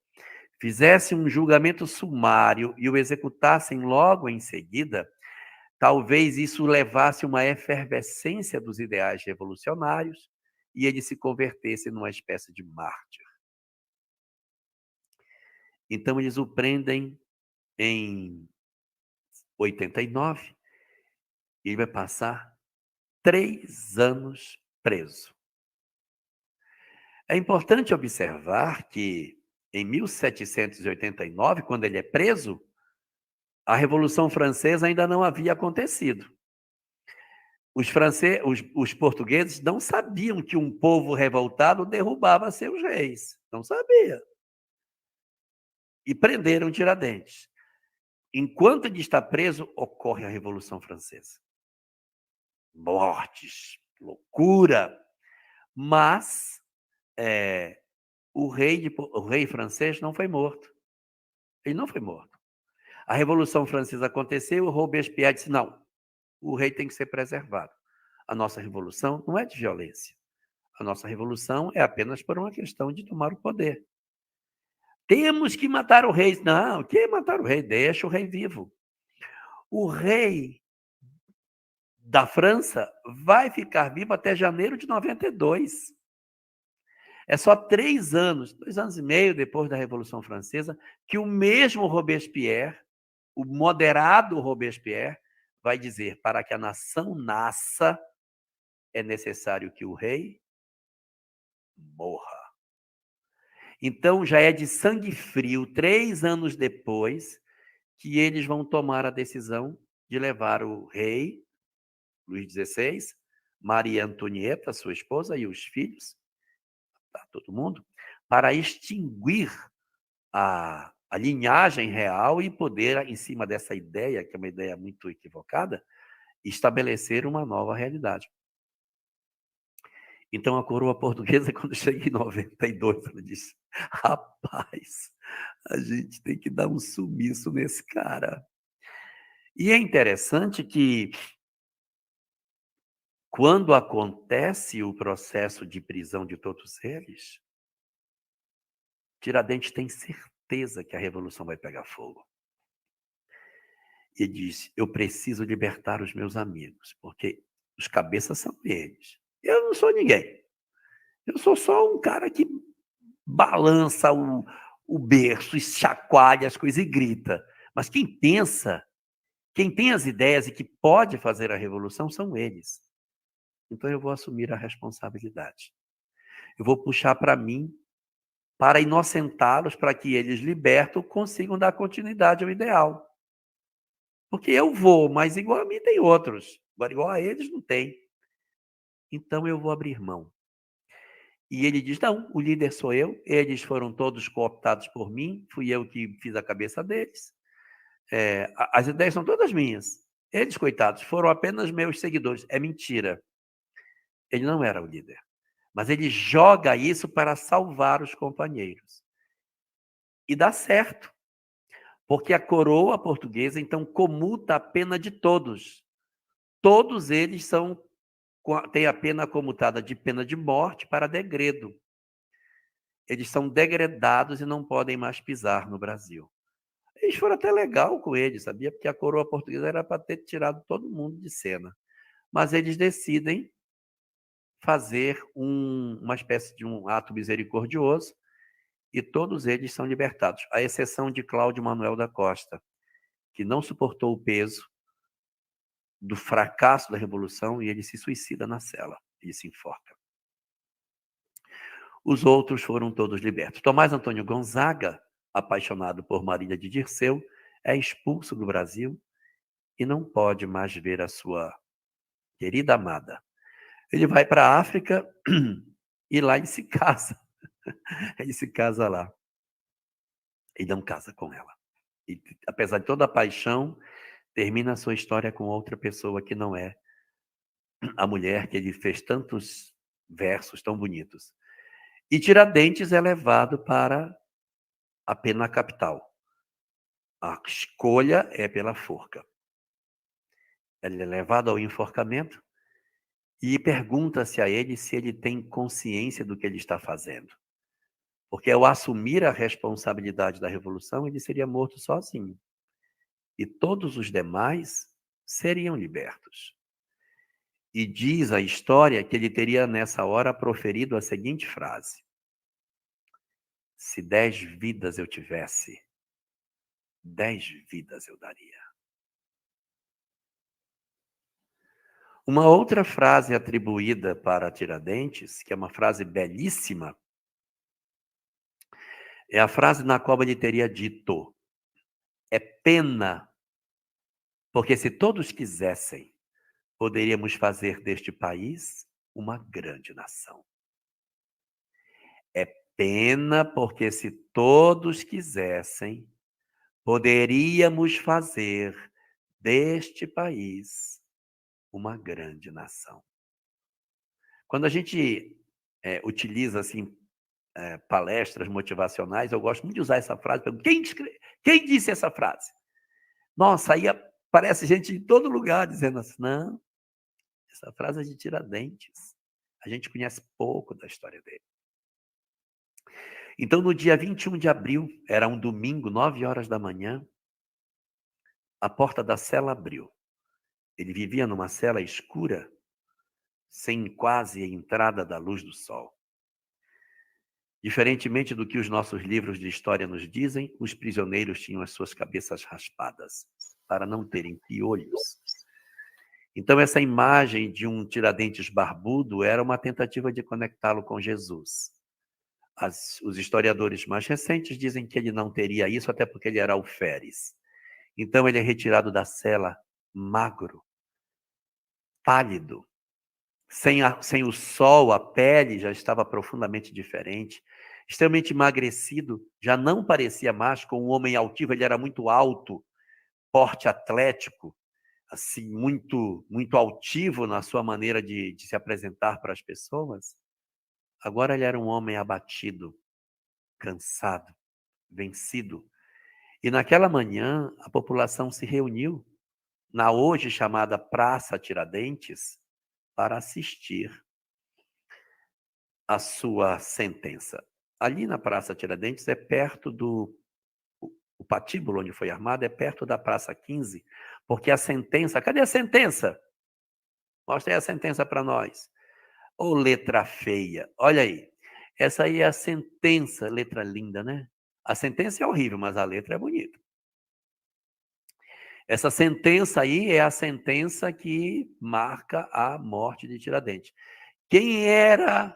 fizessem um julgamento sumário e o executassem logo em seguida, talvez isso levasse uma efervescência dos ideais revolucionários e ele se convertesse numa espécie de mártir. Então, eles o prendem em 89 e ele vai passar 3 anos preso. É importante observar que, em 1789, quando ele é preso, a Revolução Francesa ainda não havia acontecido. Os portugueses não sabiam que um povo revoltado derrubava seus reis. Não sabia. E prenderam Tiradentes. Enquanto ele está preso, ocorre a Revolução Francesa. Mortes, loucura. Mas o rei francês não foi morto. Ele não foi morto. A Revolução Francesa aconteceu, o Robespierre disse, não, o rei tem que ser preservado. A nossa revolução não é de violência. A nossa revolução é apenas por uma questão de tomar o poder. Temos que matar o rei. Não, que matar o rei? Deixa o rei vivo. O rei da França vai ficar vivo até janeiro de 92. É só 3 anos, 2 anos e meio depois da Revolução Francesa, que o mesmo Robespierre, o moderado Robespierre, vai dizer, para que a nação nasça, é necessário que o rei morra. Então, já é de sangue frio, 3 anos depois, que eles vão tomar a decisão de levar o rei, Luís XVI, Maria Antonieta, sua esposa, e os filhos, todo mundo, para extinguir a linhagem real e poder, em cima dessa ideia, que é uma ideia muito equivocada, estabelecer uma nova realidade. Então, a coroa portuguesa, quando chega em 92, ela disse, rapaz, a gente tem que dar um sumiço nesse cara. E é interessante que, quando acontece o processo de prisão de todos eles, Tiradentes tem certeza que a revolução vai pegar fogo. E disse, eu preciso libertar os meus amigos, porque os cabeças são eles. Eu não sou ninguém. Eu sou só um cara que balança o berço e chacoalha as coisas e grita. Mas quem pensa, quem tem as ideias e que pode fazer a revolução são eles. Então eu vou assumir a responsabilidade. Eu vou puxar para mim, para inocentá-los, para que eles, libertos, consigam dar continuidade ao ideal. Porque eu vou, mas igual a mim tem outros. Agora, igual a eles, não tem. Então eu vou abrir mão. E ele diz, não, o líder sou eu, eles foram todos cooptados por mim, fui eu que fiz a cabeça deles. As ideias são todas minhas. Eles, coitados, foram apenas meus seguidores. É mentira. Ele não era o líder. Mas ele joga isso para salvar os companheiros. E dá certo. Porque a coroa portuguesa, então, comuta a pena de todos. Todos eles têm a pena comutada de pena de morte para degredo. Eles são degredados e não podem mais pisar no Brasil. Eles foram até legal com eles, sabia? Porque a coroa portuguesa era para ter tirado todo mundo de cena. Mas eles decidem fazer uma espécie de um ato misericordioso e todos eles são libertados, à exceção de Cláudio Manuel da Costa, que não suportou o peso do fracasso da Revolução e ele se suicida na cela, ele se enforca. Os outros foram todos libertos. Tomás Antônio Gonzaga, apaixonado por Marília de Dirceu, é expulso do Brasil e não pode mais ver a sua querida amada. Ele vai para a África e lá ele se casa. Ele se casa lá. Ele não casa com ela. E, apesar de toda a paixão, termina a sua história com outra pessoa que não é a mulher que ele fez tantos versos tão bonitos. E Tiradentes é levado para a pena capital. A escolha é pela forca. Ele é levado ao enforcamento e pergunta-se a ele se ele tem consciência do que ele está fazendo. Porque ao assumir a responsabilidade da revolução, ele seria morto sozinho. E todos os demais seriam libertos. E diz a história que ele teria nessa hora proferido a seguinte frase: se 10 vidas eu tivesse, 10 vidas eu daria. Uma outra frase atribuída para Tiradentes, que é uma frase belíssima, é a frase na qual ele teria dito: é pena, porque se todos quisessem, poderíamos fazer deste país uma grande nação. É pena, porque se todos quisessem, poderíamos fazer deste país uma grande nação. Quando a gente utiliza assim palestras motivacionais, eu gosto muito de usar essa frase. Quem disse essa frase? Nossa, aí aparece gente em todo lugar dizendo assim, não, essa frase é de Tiradentes. A gente conhece pouco da história dele. Então, no dia 21 de abril, era um domingo, 9 horas da manhã, a porta da cela abriu. Ele vivia numa cela escura, sem quase a entrada da luz do sol. Diferentemente do que os nossos livros de história nos dizem, os prisioneiros tinham as suas cabeças raspadas, para não terem piolhos. Então, essa imagem de um Tiradentes barbudo era uma tentativa de conectá-lo com Jesus. Os historiadores mais recentes dizem que ele não teria isso, até porque ele era alferes. Então, ele é retirado da cela magro, pálido, sem o sol, a pele já estava profundamente diferente, extremamente emagrecido, já não parecia mais com um homem altivo, ele era muito alto, porte atlético, assim, muito, muito altivo na sua maneira de se apresentar para as pessoas. Agora ele era um homem abatido, cansado, vencido. E naquela manhã, a população se reuniu na hoje chamada Praça Tiradentes para assistir a sua sentença. Ali na Praça Tiradentes é perto o patíbulo onde foi armado, é perto da Praça 15, porque a sentença... Cadê a sentença? Mostra aí a sentença para nós. Ô, letra feia. Olha aí. Essa aí é a sentença, letra linda, né? A sentença é horrível, mas a letra é bonita. Essa sentença aí é a sentença que marca a morte de Tiradentes. Quem era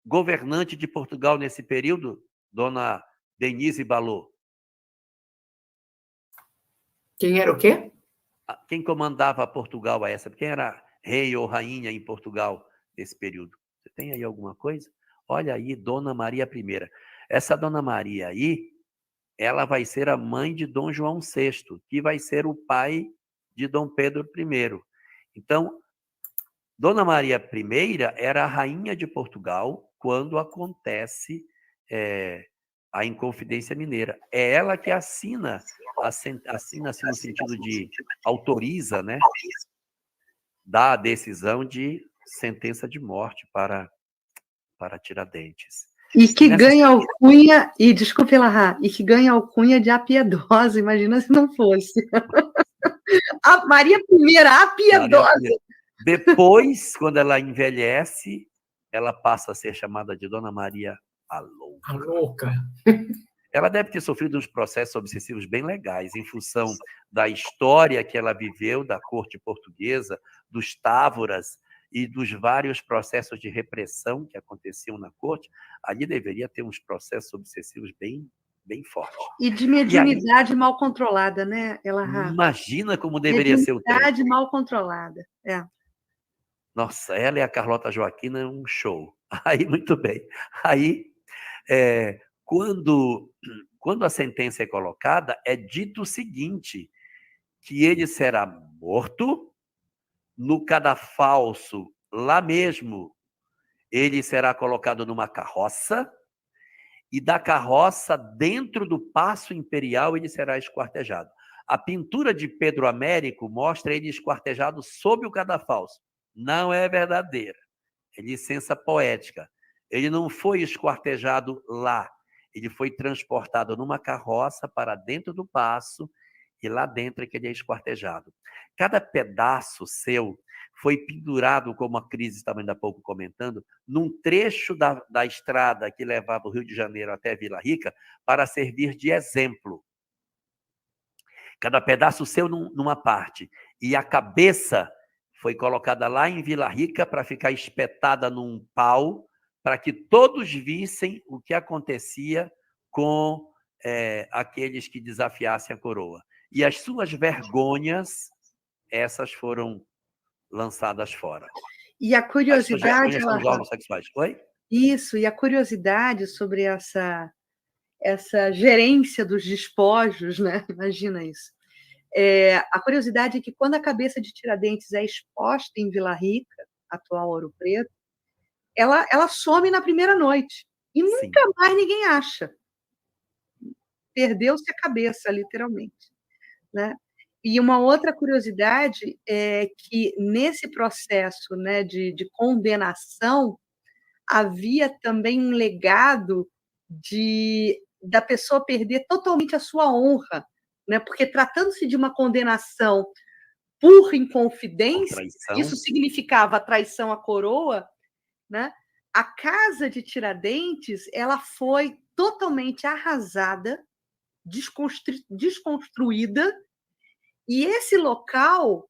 governante de Portugal nesse período? Dona Denise Balot. Quem era o quê? Quem comandava Portugal a essa? Quem era rei ou rainha em Portugal nesse período? Você tem aí alguma coisa? Olha aí, Dona Maria I. Essa Dona Maria aí, ela vai ser a mãe de Dom João VI, que vai ser o pai de Dom Pedro I. Então, Dona Maria I era a rainha de Portugal quando acontece a Inconfidência Mineira. É ela que assina assim, no sentido de autoriza, né, dá a decisão de sentença de morte para Tiradentes. E que ganha alcunha, e desculpe, Larra, e que ganha alcunha de a piedosa, imagina se não fosse. A Maria I, a piedosa. Depois, quando ela envelhece, ela passa a ser chamada de Dona Maria a Louca. A louca. Ela deve ter sofrido uns processos obsessivos bem legais, em função da história que ela viveu, da corte portuguesa, dos távoras e dos vários processos de repressão que aconteciam na corte. Ali deveria ter uns processos obsessivos bem fortes. E de mediunidade mal controlada, né, Elahá? Imagina como deveria ser o tempo. Mediunidade mal controlada, é. Nossa, ela e a Carlota Joaquina é um show. Aí, muito bem. Aí, quando a sentença é colocada, é dito o seguinte, que ele será morto no cadafalso, lá mesmo. Ele será colocado numa carroça, e da carroça, dentro do Paço Imperial, ele será esquartejado. A pintura de Pedro Américo mostra ele esquartejado sob o cadafalso. Não é verdadeira. É licença poética. Ele não foi esquartejado lá. Ele foi transportado numa carroça para dentro do paço e lá dentro é que ele é esquartejado. Cada pedaço seu foi pendurado, como a Cris estava ainda há pouco comentando, num trecho da estrada que levava o Rio de Janeiro até Vila Rica para servir de exemplo. Cada pedaço seu numa parte. E a cabeça foi colocada lá em Vila Rica para ficar espetada num pau, para que todos vissem o que acontecia com aqueles que desafiassem a coroa. E as suas vergonhas, essas foram lançadas fora. E a curiosidade... As suas vergonhas são os órgãos sexuais. Oi? Isso, e a curiosidade sobre essa gerência dos despojos, né? Imagina isso. A curiosidade é que quando a cabeça de Tiradentes é exposta em Vila Rica, atual Ouro Preto, ela some na primeira noite. E nunca Sim. mais ninguém acha. Perdeu-se a cabeça, literalmente. Né? E uma outra curiosidade é que, nesse processo, né, de condenação, havia também um legado da pessoa perder totalmente a sua honra, né? Porque, tratando-se de uma condenação por inconfidência, isso significava traição à coroa, né? A casa de Tiradentes ela foi totalmente arrasada, desconstruída, e esse local,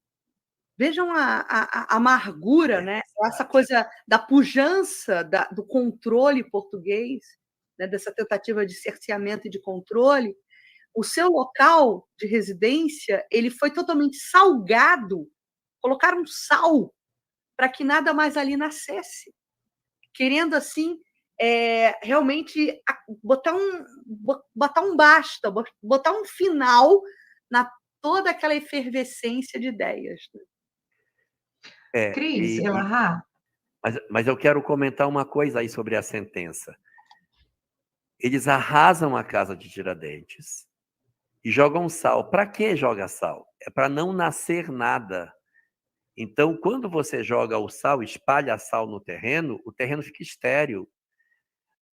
vejam a amargura, né? Essa coisa da pujança do controle português, né? Dessa tentativa de cerceamento e de controle. O seu local de residência ele foi totalmente salgado, colocaram sal para que nada mais ali nascesse, querendo assim realmente botar um basta, botar um final na toda aquela efervescência de ideias. Cris, Elahá. Mas eu quero comentar uma coisa aí sobre a sentença. Eles arrasam a casa de Tiradentes e jogam sal. Para que joga sal? É para não nascer nada. Então, quando você joga o sal, espalha sal no terreno, o terreno fica estéril.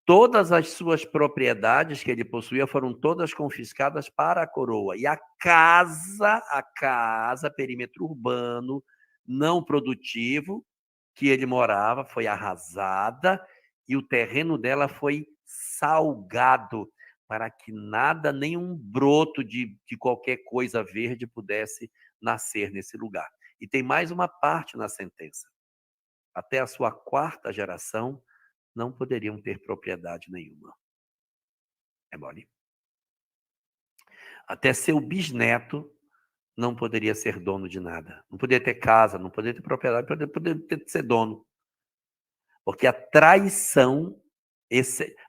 Todas as suas propriedades que ele possuía foram todas confiscadas para a coroa. E a casa, perímetro urbano, não produtivo, que ele morava, foi arrasada e o terreno dela foi salgado para que nada, nenhum broto de qualquer coisa verde pudesse nascer nesse lugar. E tem mais uma parte na sentença. Até a sua 4ª geração não poderiam ter propriedade nenhuma. É mole. Até seu bisneto não poderia ser dono de nada. Não poderia ter casa, não poderia ter propriedade, poderia ser dono. Porque a traição...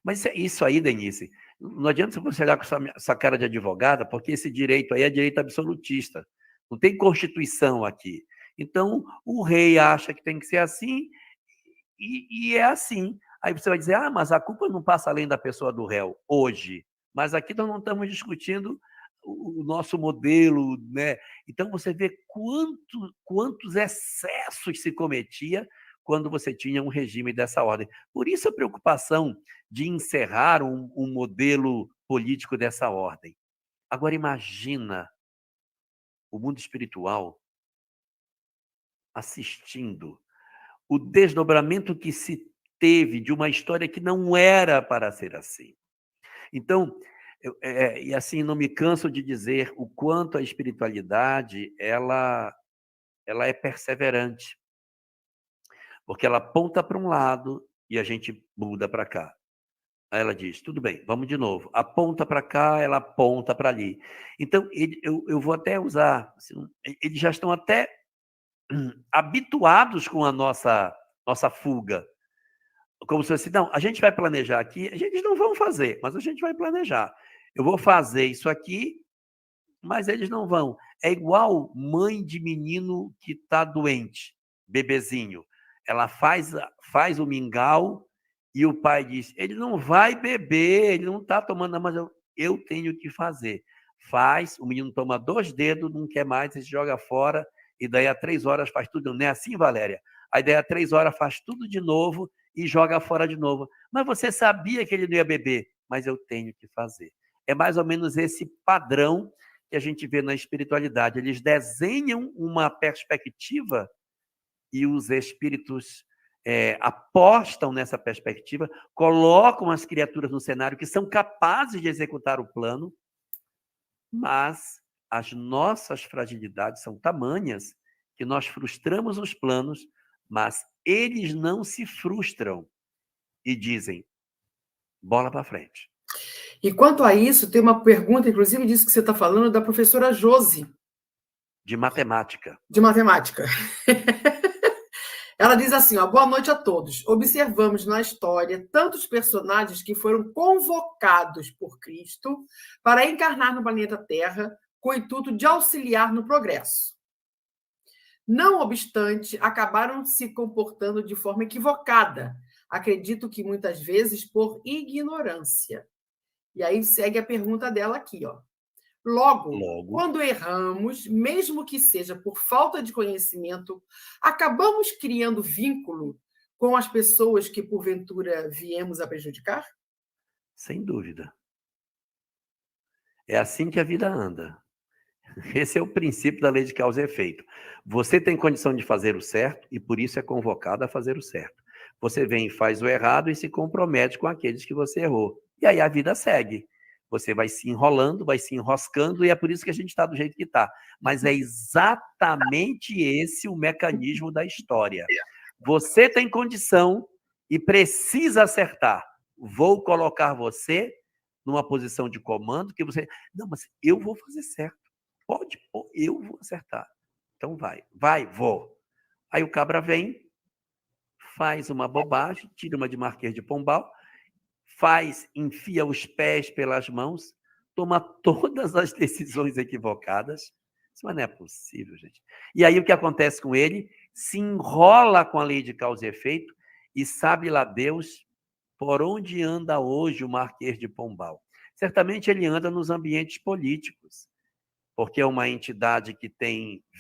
Mas isso aí, Denise, não adianta você olhar com essa cara de advogada, porque esse direito aí é direito absolutista. Não tem Constituição aqui. Então, o rei acha que tem que ser assim, e é assim. Aí você vai dizer, mas a culpa não passa além da pessoa do réu, hoje. Mas aqui nós não estamos discutindo o nosso modelo, né? Então, você vê quantos excessos se cometia quando você tinha um regime dessa ordem. Por isso a preocupação de encerrar um modelo político dessa ordem. Agora, imagina o mundo espiritual assistindo o desdobramento que se teve de uma história que não era para ser assim. Então, e assim, não me canso de dizer o quanto a espiritualidade ela é perseverante, porque ela aponta para um lado e a gente muda para cá. Aí ela diz, tudo bem, vamos de novo. Aponta para cá, ela aponta para ali. Então, eu vou até usar, assim, eles já estão até habituados com a nossa fuga. Como se fosse, não, a gente vai planejar aqui, eles não vão fazer, mas a gente vai planejar. Eu vou fazer isso aqui, mas eles não vão. É igual mãe de menino que está doente, bebezinho. Ela faz o mingau e o pai diz, ele não vai beber, ele não está tomando, mas eu tenho que fazer. Faz, o menino toma 2 dedos, não quer mais, ele joga fora, e daí a 3 horas faz tudo. Não é assim, Valéria? Aí daí a 3 horas faz tudo de novo e joga fora de novo. Mas você sabia que ele não ia beber, mas eu tenho que fazer. É mais ou menos esse padrão que a gente vê na espiritualidade. Eles desenham uma perspectiva e os espíritos apostam nessa perspectiva, colocam as criaturas no cenário que são capazes de executar o plano, mas as nossas fragilidades são tamanhas que nós frustramos os planos, mas eles não se frustram e dizem, bola para frente. E quanto a isso, tem uma pergunta, inclusive disso que você está falando, da professora Josi. De matemática. De matemática. Ela diz assim, ó, boa noite a todos. Observamos na história tantos personagens que foram convocados por Cristo para encarnar no planeta Terra com o intuito de auxiliar no progresso. Não obstante, acabaram se comportando de forma equivocada. Acredito que muitas vezes por ignorância. E aí segue a pergunta dela aqui, ó. Logo, quando erramos, mesmo que seja por falta de conhecimento, acabamos criando vínculo com as pessoas que, porventura, viemos a prejudicar? Sem dúvida. É assim que a vida anda. Esse é o princípio da lei de causa e efeito. Você tem condição de fazer o certo e, por isso, é convocado a fazer o certo. Você vem e faz o errado e se compromete com aqueles que você errou. E aí a vida segue. Você vai se enrolando, vai se enroscando, e é por isso que a gente está do jeito que está. Mas é exatamente esse o mecanismo da história. Você tem condição e precisa acertar. Vou colocar você numa posição de comando que você... Não, mas eu vou fazer certo. Pode, eu vou acertar. Então vai, vou. Aí o cabra vem, faz uma bobagem, tira uma de Marquês de Pombal, enfia os pés pelas mãos, toma todas as decisões equivocadas. Isso não é possível, gente. E aí o que acontece com ele? Se enrola com a lei de causa e efeito e sabe lá Deus por onde anda hoje o Marquês de Pombal. Certamente ele anda nos ambientes políticos, porque é uma entidade que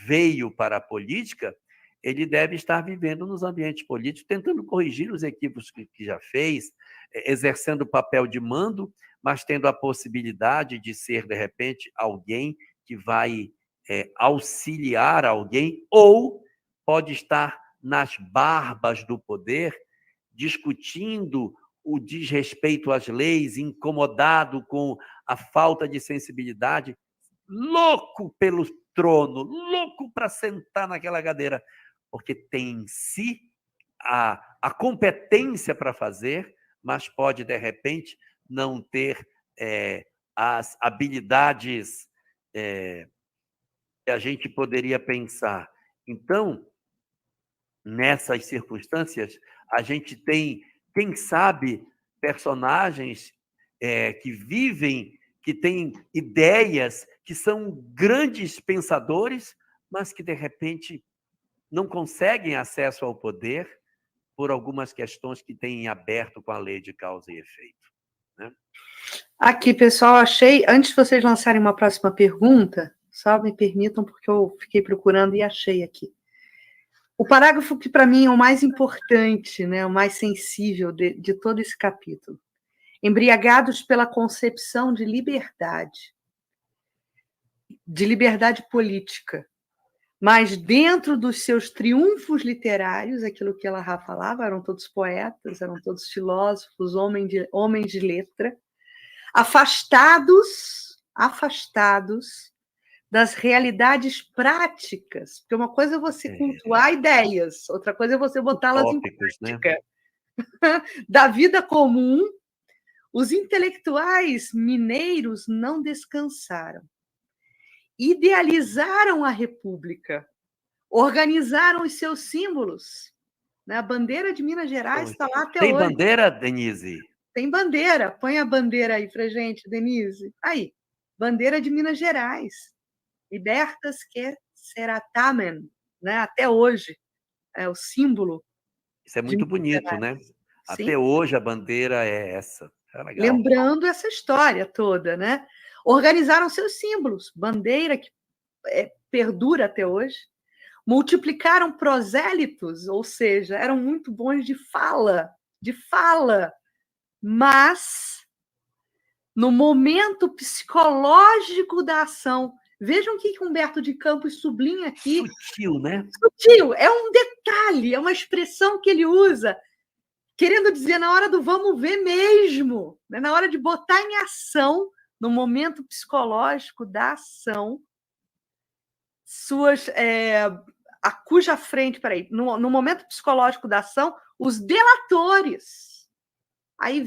veio para a política, ele deve estar vivendo nos ambientes políticos, tentando corrigir os equívocos que já fez, exercendo o papel de mando, mas tendo a possibilidade de ser, de repente, alguém que vai auxiliar alguém, ou pode estar nas barbas do poder, discutindo o desrespeito às leis, incomodado com a falta de sensibilidade, louco pelo trono, louco para sentar naquela cadeira, porque tem em si a competência para fazer, mas pode, de repente, não ter as habilidades que a gente poderia pensar. Então, nessas circunstâncias, a gente tem, quem sabe, personagens que vivem, que têm ideias, que são grandes pensadores, mas que, de repente, não conseguem acesso ao poder por algumas questões que têm em aberto com a lei de causa e efeito. Né? Aqui, pessoal, achei, antes de vocês lançarem uma próxima pergunta, só me permitam, porque eu fiquei procurando e achei aqui. O parágrafo que, para mim, é o mais importante, né, o mais sensível de todo esse capítulo. Embriagados pela concepção de liberdade política, mas dentro dos seus triunfos literários, aquilo que ela falava, eram todos poetas, eram todos filósofos, homens de letra, afastados das realidades práticas, porque uma coisa é você cultuar ideias, outra coisa é você botá-las em prática. Né? Da vida comum, os intelectuais mineiros não descansaram. Idealizaram a República, organizaram os seus símbolos. Né? A bandeira de Minas Gerais está lá até Tem hoje. bandeira, Denise? Tem bandeira. Põe a bandeira aí para gente, Denise. Aí, bandeira de Minas Gerais. Libertas que seratamen, né? Até hoje. É o símbolo. Isso é muito bonito, né? Sim. Até hoje a bandeira é essa. É legal. Lembrando essa história toda, né? Organizaram seus símbolos. Bandeira que perdura até hoje. Multiplicaram prosélitos, ou seja, eram muito bons de fala, mas no momento psicológico da ação, vejam o que Humberto de Campos sublinha aqui. Sutil, né? Sutil, é um detalhe, é uma expressão que ele usa, querendo dizer na hora do vamos ver mesmo, né? Na hora de botar em ação, no momento psicológico da ação, a cuja frente, no momento psicológico da ação, os delatores. Aí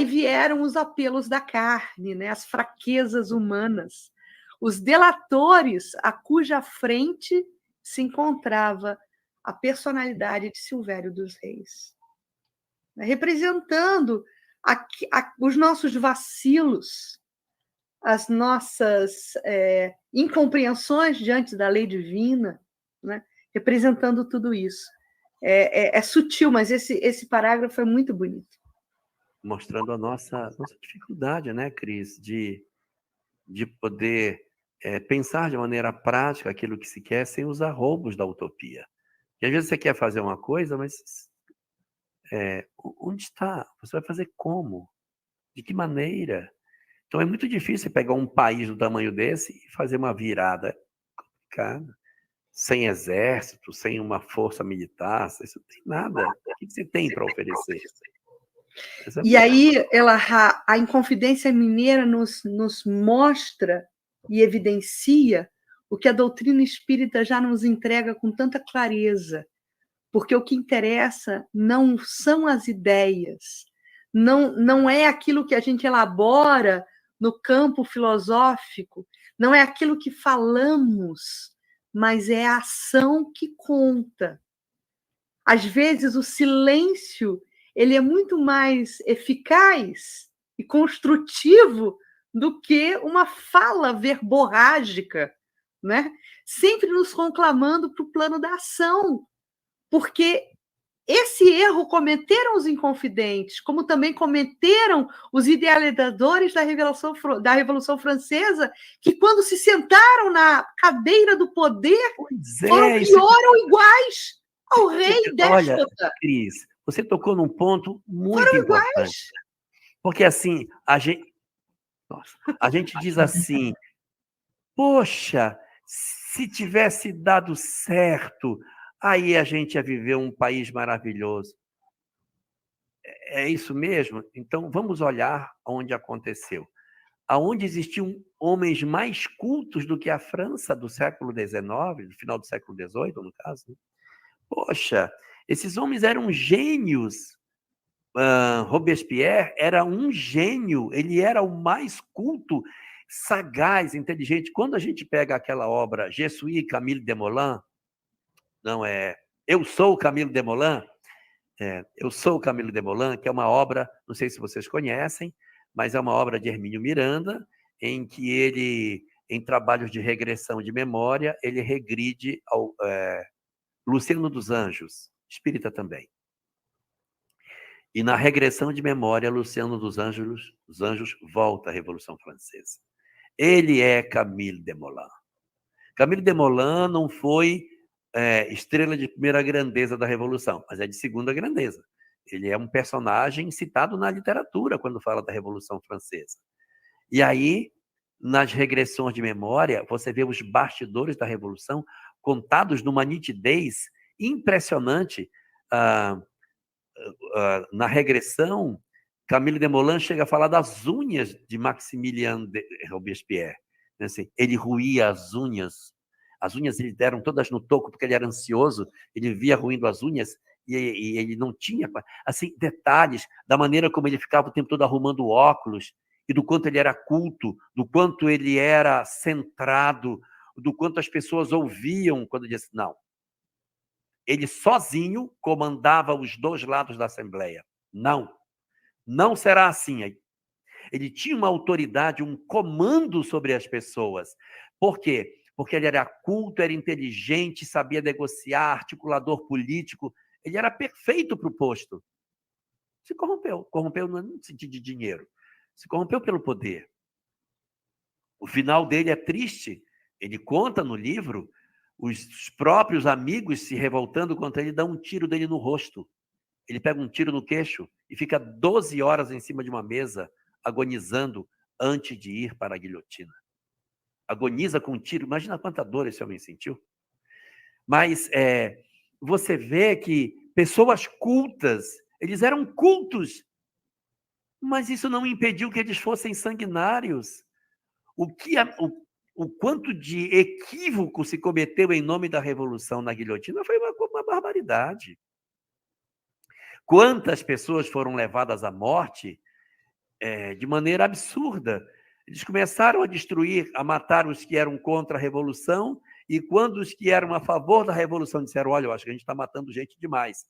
vieram os apelos da carne, né? As fraquezas humanas. Os delatores, a cuja frente se encontrava a personalidade de Silvério dos Reis, representando os nossos vacilos, as nossas incompreensões diante da lei divina, né? Representando tudo isso. É sutil, mas esse parágrafo é muito bonito. Mostrando a nossa dificuldade, né, Cris, de poder pensar de maneira prática aquilo que se quer sem usar roubos da utopia. E às vezes você quer fazer uma coisa, mas onde está? Você vai fazer como? De que maneira? Então é muito difícil pegar um país do tamanho desse e fazer uma virada complicada, sem exército, sem uma força militar, isso não tem nada. O que você tem para oferecer? E aí a Inconfidência Mineira nos mostra e evidencia o que a doutrina espírita já nos entrega com tanta clareza, porque o que interessa não são as ideias, não é aquilo que a gente elabora no campo filosófico, não é aquilo que falamos, mas é a ação que conta. Às vezes, o silêncio ele é muito mais eficaz e construtivo do que uma fala verborrágica, né? Sempre nos conclamando para o plano da ação, porque esse erro cometeram os inconfidentes, como também cometeram os idealizadores da Revolução Francesa, que quando se sentaram na cadeira do poder, foram pior ou iguais ao rei déspota. Olha, Cris, você tocou num ponto muito importante. Porque assim, a gente diz assim, poxa, se tivesse dado certo, aí a gente ia viver um país maravilhoso. É isso mesmo? Então, vamos olhar onde aconteceu. Aonde existiam homens mais cultos do que a França do século XIX, do final do século XVIII, no caso. Né? Poxa, esses homens eram gênios. Robespierre era um gênio, ele era o mais culto, sagaz, inteligente. Quando a gente pega aquela obra Je suis Camille Desmoulins, Eu sou Camille Desmoulins, Eu sou Camille Desmoulins, que é uma obra, não sei se vocês conhecem, mas é uma obra de Hermínio Miranda, em que ele, em trabalhos de regressão de memória, ele regride ao Luciano dos Anjos, espírita também. E na regressão de memória, Luciano dos Anjos volta à Revolução Francesa. Ele é Camille Desmoulins. Camille Desmoulins não foi estrela de primeira grandeza da Revolução, mas é de segunda grandeza. Ele é um personagem citado na literatura quando fala da Revolução Francesa. E aí, nas regressões de memória, você vê os bastidores da Revolução contados numa nitidez impressionante. Na regressão, Camille Desmoulins chega a falar das unhas de Maximilien de Robespierre. Assim, ele ruía as unhas lhe deram todas no toco, porque ele era ansioso, ele via ruindo as unhas, e ele não tinha, assim, detalhes da maneira como ele ficava o tempo todo arrumando óculos, e do quanto ele era culto, do quanto ele era centrado, do quanto as pessoas ouviam quando disse não. Ele sozinho comandava os dois lados da Assembleia. Não será assim. Ele tinha uma autoridade, um comando sobre as pessoas. Por quê? Porque ele era culto, era inteligente, sabia negociar, articulador político. Ele era perfeito para o posto. Se corrompeu. Corrompeu no sentido de dinheiro. Se corrompeu pelo poder. O final dele é triste. Ele conta no livro os próprios amigos se revoltando contra ele, dão um tiro dele no rosto. Ele pega um tiro no queixo e fica 12 horas em cima de uma mesa, agonizando antes de ir para a guilhotina. Agoniza com um tiro. Imagina quanta dor esse homem sentiu. Mas você vê que pessoas cultas, eles eram cultos, mas isso não impediu que eles fossem sanguinários. O quanto de equívoco se cometeu em nome da revolução na guilhotina foi uma barbaridade. Quantas pessoas foram levadas à morte de maneira absurda. Eles começaram a destruir, a matar os que eram contra a revolução, e quando os que eram a favor da revolução disseram, olha, eu acho que a gente está matando gente demais,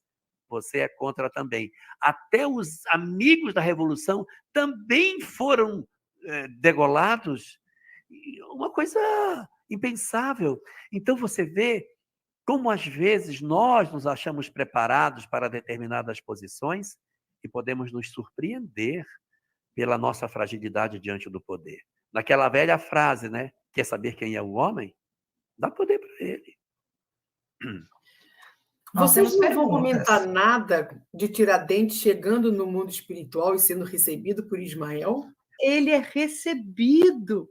você é contra também. Até os amigos da revolução também foram degolados. Uma coisa impensável. Então você vê como às vezes nós nos achamos preparados para determinadas posições e podemos nos surpreender pela nossa fragilidade diante do poder. Naquela velha frase, né? Quer saber quem é o homem? Dá poder para ele. Vocês não vão comentar nada de Tiradentes chegando no mundo espiritual e sendo recebido por Ismael? Ele é recebido,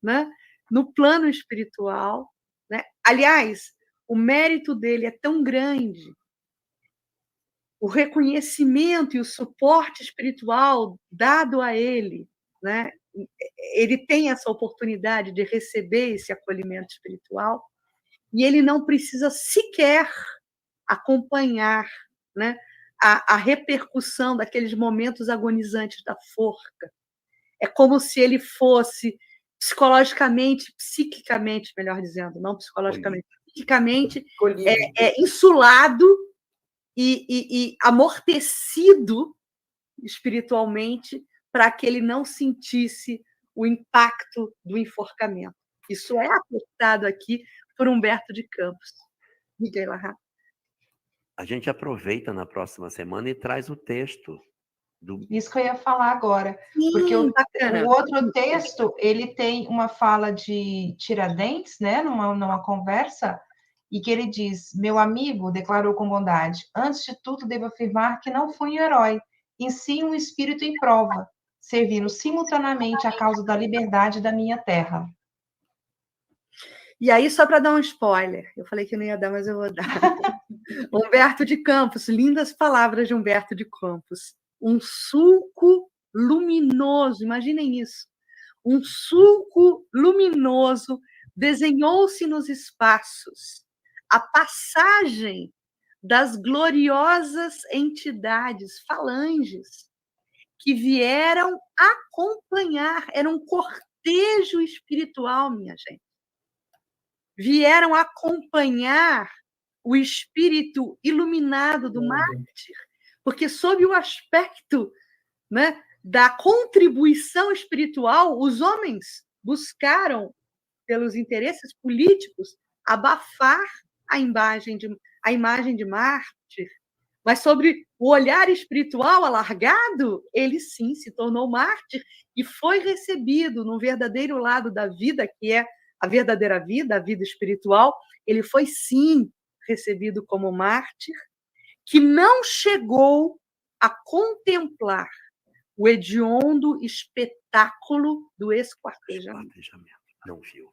né, no plano espiritual, né? Aliás, o mérito dele é tão grande, o reconhecimento e o suporte espiritual dado a ele, né? Ele tem essa oportunidade de receber esse acolhimento espiritual e ele não precisa sequer acompanhar, né, a repercussão daqueles momentos agonizantes da forca. É como se ele fosse psicologicamente, psiquicamente, melhor dizendo, não psicologicamente, psiquicamente insulado e amortecido espiritualmente para que ele não sentisse o impacto do enforcamento. Isso é aportado aqui por Humberto de Campos. Miguel Larra. A gente aproveita na próxima semana e traz o texto. Isso que eu ia falar agora. Sim, porque o bacana. outro texto, ele tem uma fala de Tiradentes, né, numa conversa, e que ele diz, meu amigo, declarou com bondade, antes de tudo devo afirmar que não fui um herói, em si um espírito em prova, servindo simultaneamente a causa da liberdade da minha terra. E aí, só para dar um spoiler, eu falei que não ia dar, mas eu vou dar. Humberto de Campos, lindas palavras de Humberto de Campos. Um sulco luminoso, imaginem isso. Um sulco luminoso desenhou-se nos espaços. A passagem das gloriosas entidades, falanges, que vieram acompanhar, era um cortejo espiritual, minha gente. Vieram acompanhar o espírito iluminado do mártir, porque sob o aspecto, né, da contribuição espiritual, os homens buscaram, pelos interesses políticos, abafar a imagem de mártir, mas sobre o olhar espiritual alargado, ele sim se tornou mártir e foi recebido no verdadeiro lado da vida, que é a verdadeira vida, a vida espiritual. Ele foi sim recebido como mártir, que não chegou a contemplar o hediondo espetáculo do esquartejamento. Não viu.